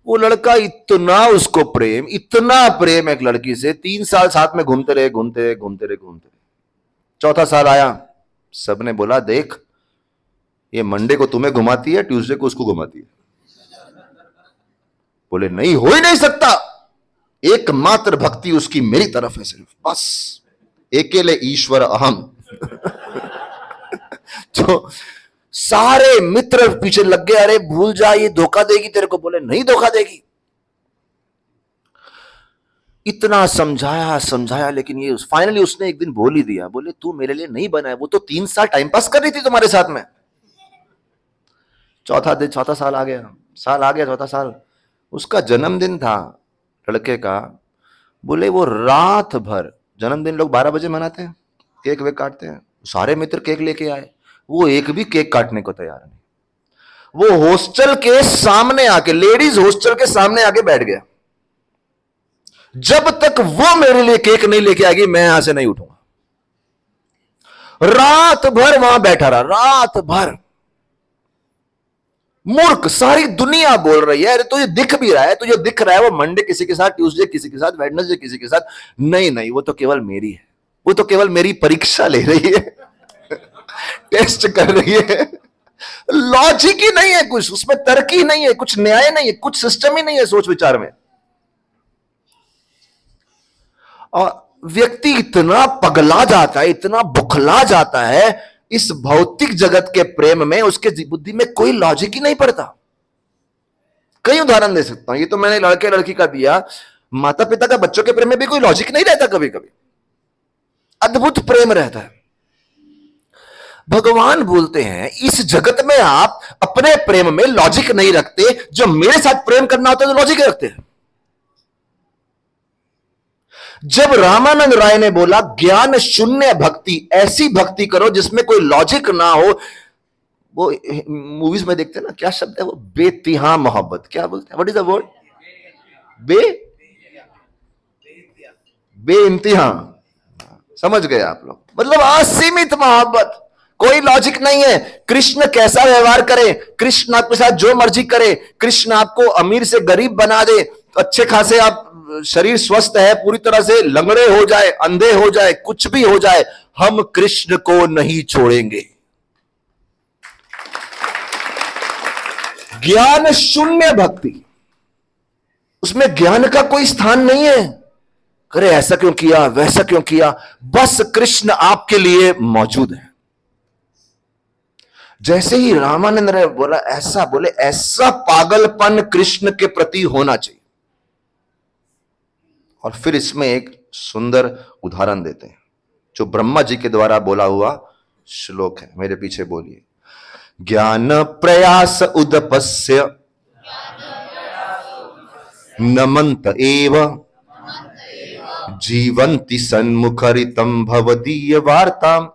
वो लड़का इतना उसको प्रेम, इतना प्रेम एक लड़की से, 3 साल साथ में घूमते रहे, घूमते रहे, घूमते रहे, घूमते रहे। चौथा साल आया, सबने बोला देख ये मंडे को तुम्हें घुमाती है, ट्यूसडे को उसको घुमाती है। बोले नहीं, हो ही नहीं सकता, एकमात्र भक्ति उसकी मेरी तरफ है सिर्फ, बस अकेले ईश्वर अहम। तो सारे मित्र पीछे लग गए, अरे भूल जा, ये धोखा देगी तेरे को। बोले नहीं धोखा देगी। इतना समझाया समझाया, लेकिन ये फाइनली उसने एक दिन बोल ही दिया, बोले तू मेरे लिए नहीं बना है, वो तो 3 साल टाइम पास कर रही थी तुम्हारे साथ में। चौथा साल आ गया, चौथा साल, उसका जन्मदिन था लड़के का। बोले वो रात भर, जन्मदिन लोग 12 बजे मनाते हैं, केक वेक काटते हैं, सारे मित्र केक लेके आए, वो एक भी केक काटने को तैयार नहीं। वो हॉस्टल के सामने आके, लेडीज हॉस्टल के सामने आके बैठ गया, जब तक वो मेरे लिए केक नहीं लेके आएगी मैं यहां से नहीं उठूंगा। रात भर वहां बैठा रहा, रात भर। मूर्ख, सारी दुनिया बोल रही है, अरे तुझे दिख भी रहा है, तुझे दिख रहा है वो मंडे किसी के साथ, ट्यूसडे किसी के साथ, वेडनेसडे किसी के साथ। नहीं नहीं, वो तो केवल मेरी है, वो तो केवल मेरी परीक्षा ले रही है, टेस्ट कर रही है। लॉजिक ही नहीं है कुछ उसमें, तर्क ही नहीं है, कुछ न्याय नहीं है, कुछ सिस्टम ही नहीं है सोच विचार में। और व्यक्ति इतना पगला जाता है, इतना बुखला जाता है इस भौतिक जगत के प्रेम में, उसके बुद्धि में कोई लॉजिक ही नहीं पड़ता। कई उदाहरण दे सकता हूं, ये तो मैंने लड़के लड़की का दिया, माता पिता का बच्चों के प्रेम में भी कोई लॉजिक नहीं रहता, कभी कभी अद्भुत प्रेम रहता है। भगवान बोलते हैं इस जगत में आप अपने प्रेम में लॉजिक नहीं रखते, जो मेरे साथ प्रेम करना होता है तो लॉजिक रखते हैं। जब रामानंद राय ने बोला ज्ञान शून्य भक्ति, ऐसी भक्ति करो जिसमें कोई लॉजिक ना हो, वो मूवीज में देखते हैं ना, क्या शब्द है वो, बेतिहा मोहब्बत, क्या बोलते हैं, व्हाट इज द वर्ड, बेइंतिहा, समझ गए आप लोग, मतलब असीमित मोहब्बत, कोई लॉजिक नहीं है। कृष्ण कैसा व्यवहार करे, कृष्ण आपके साथ जो मर्जी करे, कृष्ण आपको अमीर से गरीब बना दे, अच्छे खासे आप शरीर स्वस्थ है, पूरी तरह से लंगड़े हो जाए, अंधे हो जाए, कुछ भी हो जाए, हम कृष्ण को नहीं छोड़ेंगे। ज्ञान शून्य भक्ति, उसमें ज्ञान का कोई स्थान नहीं है। अरे ऐसा क्यों किया, वैसा क्यों किया, बस कृष्ण आपके लिए मौजूद है। जैसे ही रामानंद ने बोला ऐसा, बोले ऐसा पागलपन कृष्ण के प्रति होना चाहिए। और फिर इसमें एक सुंदर उदाहरण देते हैं, जो ब्रह्मा जी के द्वारा बोला हुआ श्लोक है, मेरे पीछे बोलिए। ज्ञान प्रयास उदपस्य नमंत एव जीवंति सन्मुखरितम भवदीय वार्ताम।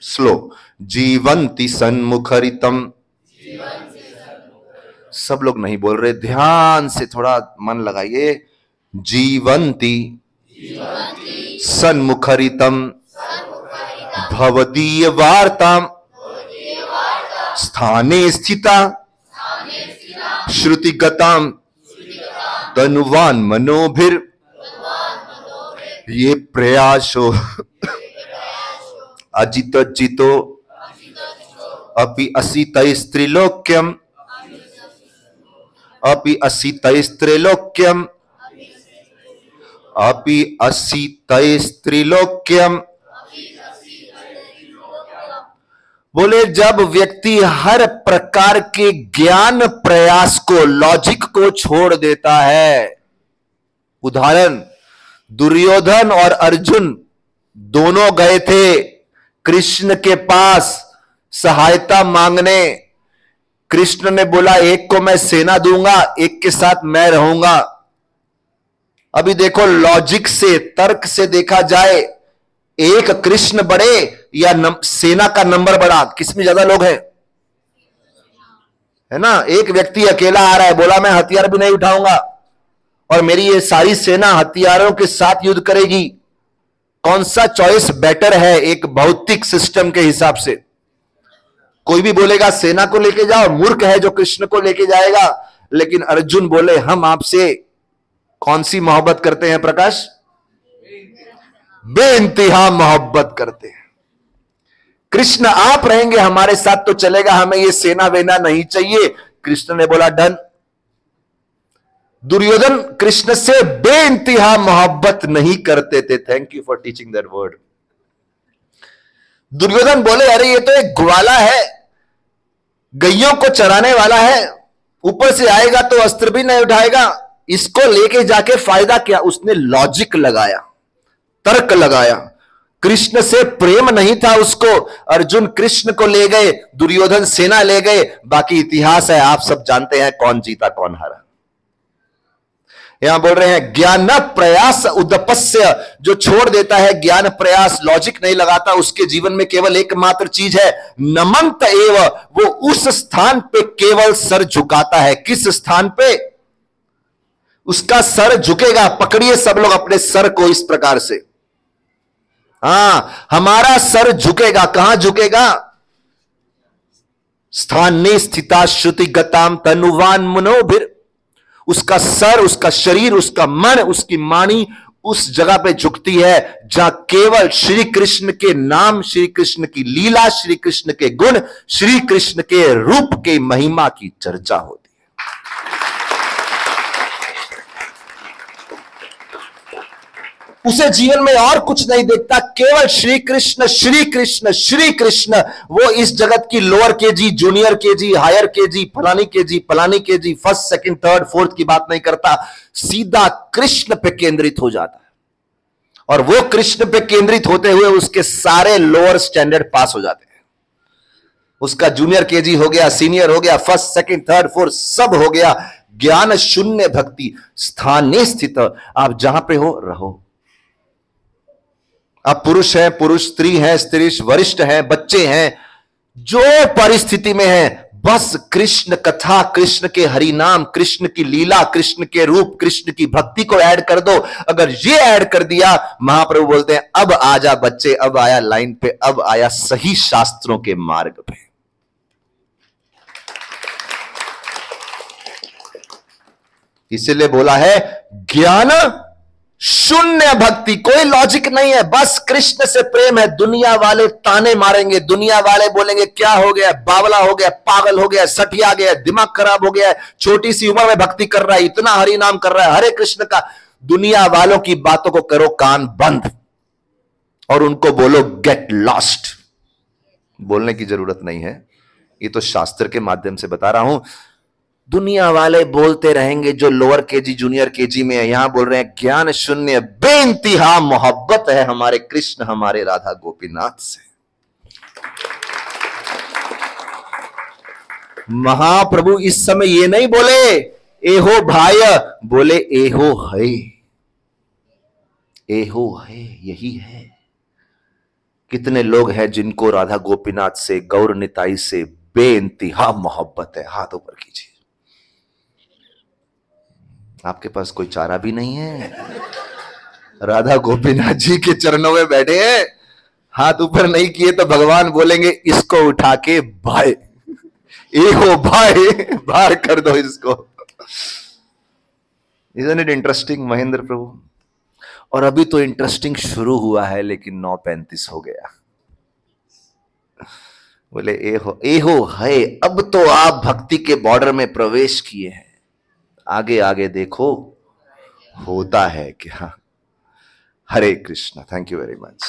स्लो, जीवंति सन्मुखरितम। सब लोग नहीं बोल रहे, ध्यान से थोड़ा मन लगाइए। जीवंति सन्मुखरितम भवदीय वार्ताम स्थाने स्थिता श्रुतिगताम तनुवान मनोभिर ये प्रयासो अजित जितो अपि असितैस्त्रिलोक्यम अपि असितैस्त्रिलोक्यम अपि असितैस्त्रिलोक्यम। बोले जब व्यक्ति हर प्रकार के ज्ञान प्रयास को, लॉजिक को छोड़ देता है, उदाहरण दुर्योधन और अर्जुन दोनों गए थे कृष्ण के पास सहायता मांगने। कृष्ण ने बोला एक को मैं सेना दूंगा, एक के साथ मैं रहूंगा। अभी देखो लॉजिक से, तर्क से देखा जाए, एक कृष्ण बड़े, या सेना का नंबर बड़ा? किसमें ज्यादा लोग हैं? है ना? एक व्यक्ति अकेला आ रहा है, बोला मैं हथियार भी नहीं उठाऊंगा और मेरी ये सारी सेना हथियारों के साथ युद्ध करेगी। कौन सा चॉइस बेटर है एक भौतिक सिस्टम के हिसाब से? कोई भी बोलेगा सेना को लेके जाओ, मूर्ख है जो कृष्ण को लेके जाएगा। लेकिन अर्जुन बोले हम आपसे कौन सी मोहब्बत करते हैं प्रकाश? बेइंतहा मोहब्बत करते हैं। कृष्ण आप रहेंगे हमारे साथ तो चलेगा, हमें ये सेना वेना नहीं चाहिए। कृष्ण ने बोला डन। दुर्योधन कृष्ण से बेइंतहा मोहब्बत नहीं करते थे। Thank you for teaching that word. Duryodhan बोले अरे ये तो एक ग्वाला है, गैयों को चराने वाला है, ऊपर से आएगा तो अस्त्र भी नहीं उठाएगा, इसको लेके जाके फायदा क्या? उसने लॉजिक लगाया, तर्क लगाया। कृष्ण से प्रेम नहीं था उसको। अर्जुन कृष्ण को ले गए, दुर्योधन सेना ले गए। बाकी इतिहास है, आप सब जानते हैं कौन जीता कौन हारा। यहां बोल रहे हैं ज्ञान प्रयास उदपस्य, जो छोड़ देता है ज्ञान प्रयास, लॉजिक नहीं लगाता, उसके जीवन में केवल एकमात्र चीज है नमंत एव, वो उस स्थान पे केवल सर झुकाता है। किस स्थान पे? उसका सर झुकेगा। पकड़िए सब लोग अपने सर को इस प्रकार से। हां, हमारा सर झुकेगा। कहां झुकेगा? स्थाने स्थिता श्रुति गताम तनुवान मनोभिर, उसका सर, उसका शरीर, उसका मन, उसकी वाणी उस जगह पे झुकती है जहां केवल श्री कृष्ण के नाम, श्री कृष्ण की लीला, श्री कृष्ण के गुण, श्री कृष्ण के रूप के महिमा की चर्चा होती है। उसे जीवन में और कुछ नहीं देखता, केवल श्री कृष्ण श्री कृष्ण श्री कृष्ण। वो इस जगत की lower KG, junior KG, higher KG, फलानी KG, first second third fourth की बात नहीं करता, सीधा कृष्ण पे केंद्रित हो जाता है। और वो कृष्ण पे केंद्रित होते हुए उसके सारे लोअर स्टैंडर्ड पास हो जाते हैं। उसका जूनियर केजी हो गया, सीनियर हो गया, फर्स्ट सेकंड थर्ड फोर्थ सब हो गया। ज्ञान शून्य भक्ति स्थाने स्थित, आप जहां पे हो रहो। अब पुरुष है, पुरुष, स्त्री है, स्त्री वरिष्ठ है, बच्चे हैं, जो परिस्थिति में है, बस कृष्ण कथा, कृष्ण के हरि नाम, कृष्ण की लीला, कृष्ण के रूप, कृष्ण की भक्ति को ऐड कर दो। अगर ये ऐड कर दिया, महाप्रभु बोलते हैं अब आजा बच्चे, अब आया लाइन पे, अब आया सही शास्त्रों के मार्ग पे। इसीलिए बोला है ज्ञान शून्य भक्ति, कोई लॉजिक नहीं है, बस कृष्ण से प्रेम है। दुनिया वाले ताने मारेंगे, दुनिया वाले बोलेंगे क्या हो गया, बावला हो गया, पागल हो गया, सठिया गया, दिमाग खराब हो गया, छोटी सी उम्र में भक्ति कर रहा है, इतना हरि नाम कर रहा है, हरे कृष्ण का। दुनिया वालों की बातों को करो कान बंद और उनको बोलो गेट लॉस्ट। बोलने की जरूरत नहीं है, ये तो शास्त्र के माध्यम से बता रहा हूं। दुनिया वाले बोलते रहेंगे जो लोअर केजी, जूनियर केजी में है। यहां बोल रहे हैं ज्ञान शून्य बेइंतहा मोहब्बत है हमारे कृष्ण, हमारे राधा गोपीनाथ से। महाप्रभु इस समय ये नहीं बोले एहो भाई, बोले एहो है, एहो है, यही है। कितने लोग हैं जिनको राधा गोपीनाथ से, गौर निताई से बेइंतहा मोहब्बत है? हाथ ऊपर कीजिए। आपके पास कोई चारा भी नहीं है, राधा गोपीनाथ जी के चरणों में बैठे हैं, हाथ ऊपर नहीं किए तो भगवान बोलेंगे इसको उठा के भाई, एहो भाई, बाहर कर दो इसको। Isn't it interesting महेंद्र प्रभु? और अभी तो इंटरेस्टिंग शुरू हुआ है, लेकिन 9:35 हो गया। बोले एहो, एहो है, अब तो आप भक्ति के बॉर्डर में प्रवेश किए हैं, आगे आगे देखो होता है क्या। Hare Krishna. Thank you very much.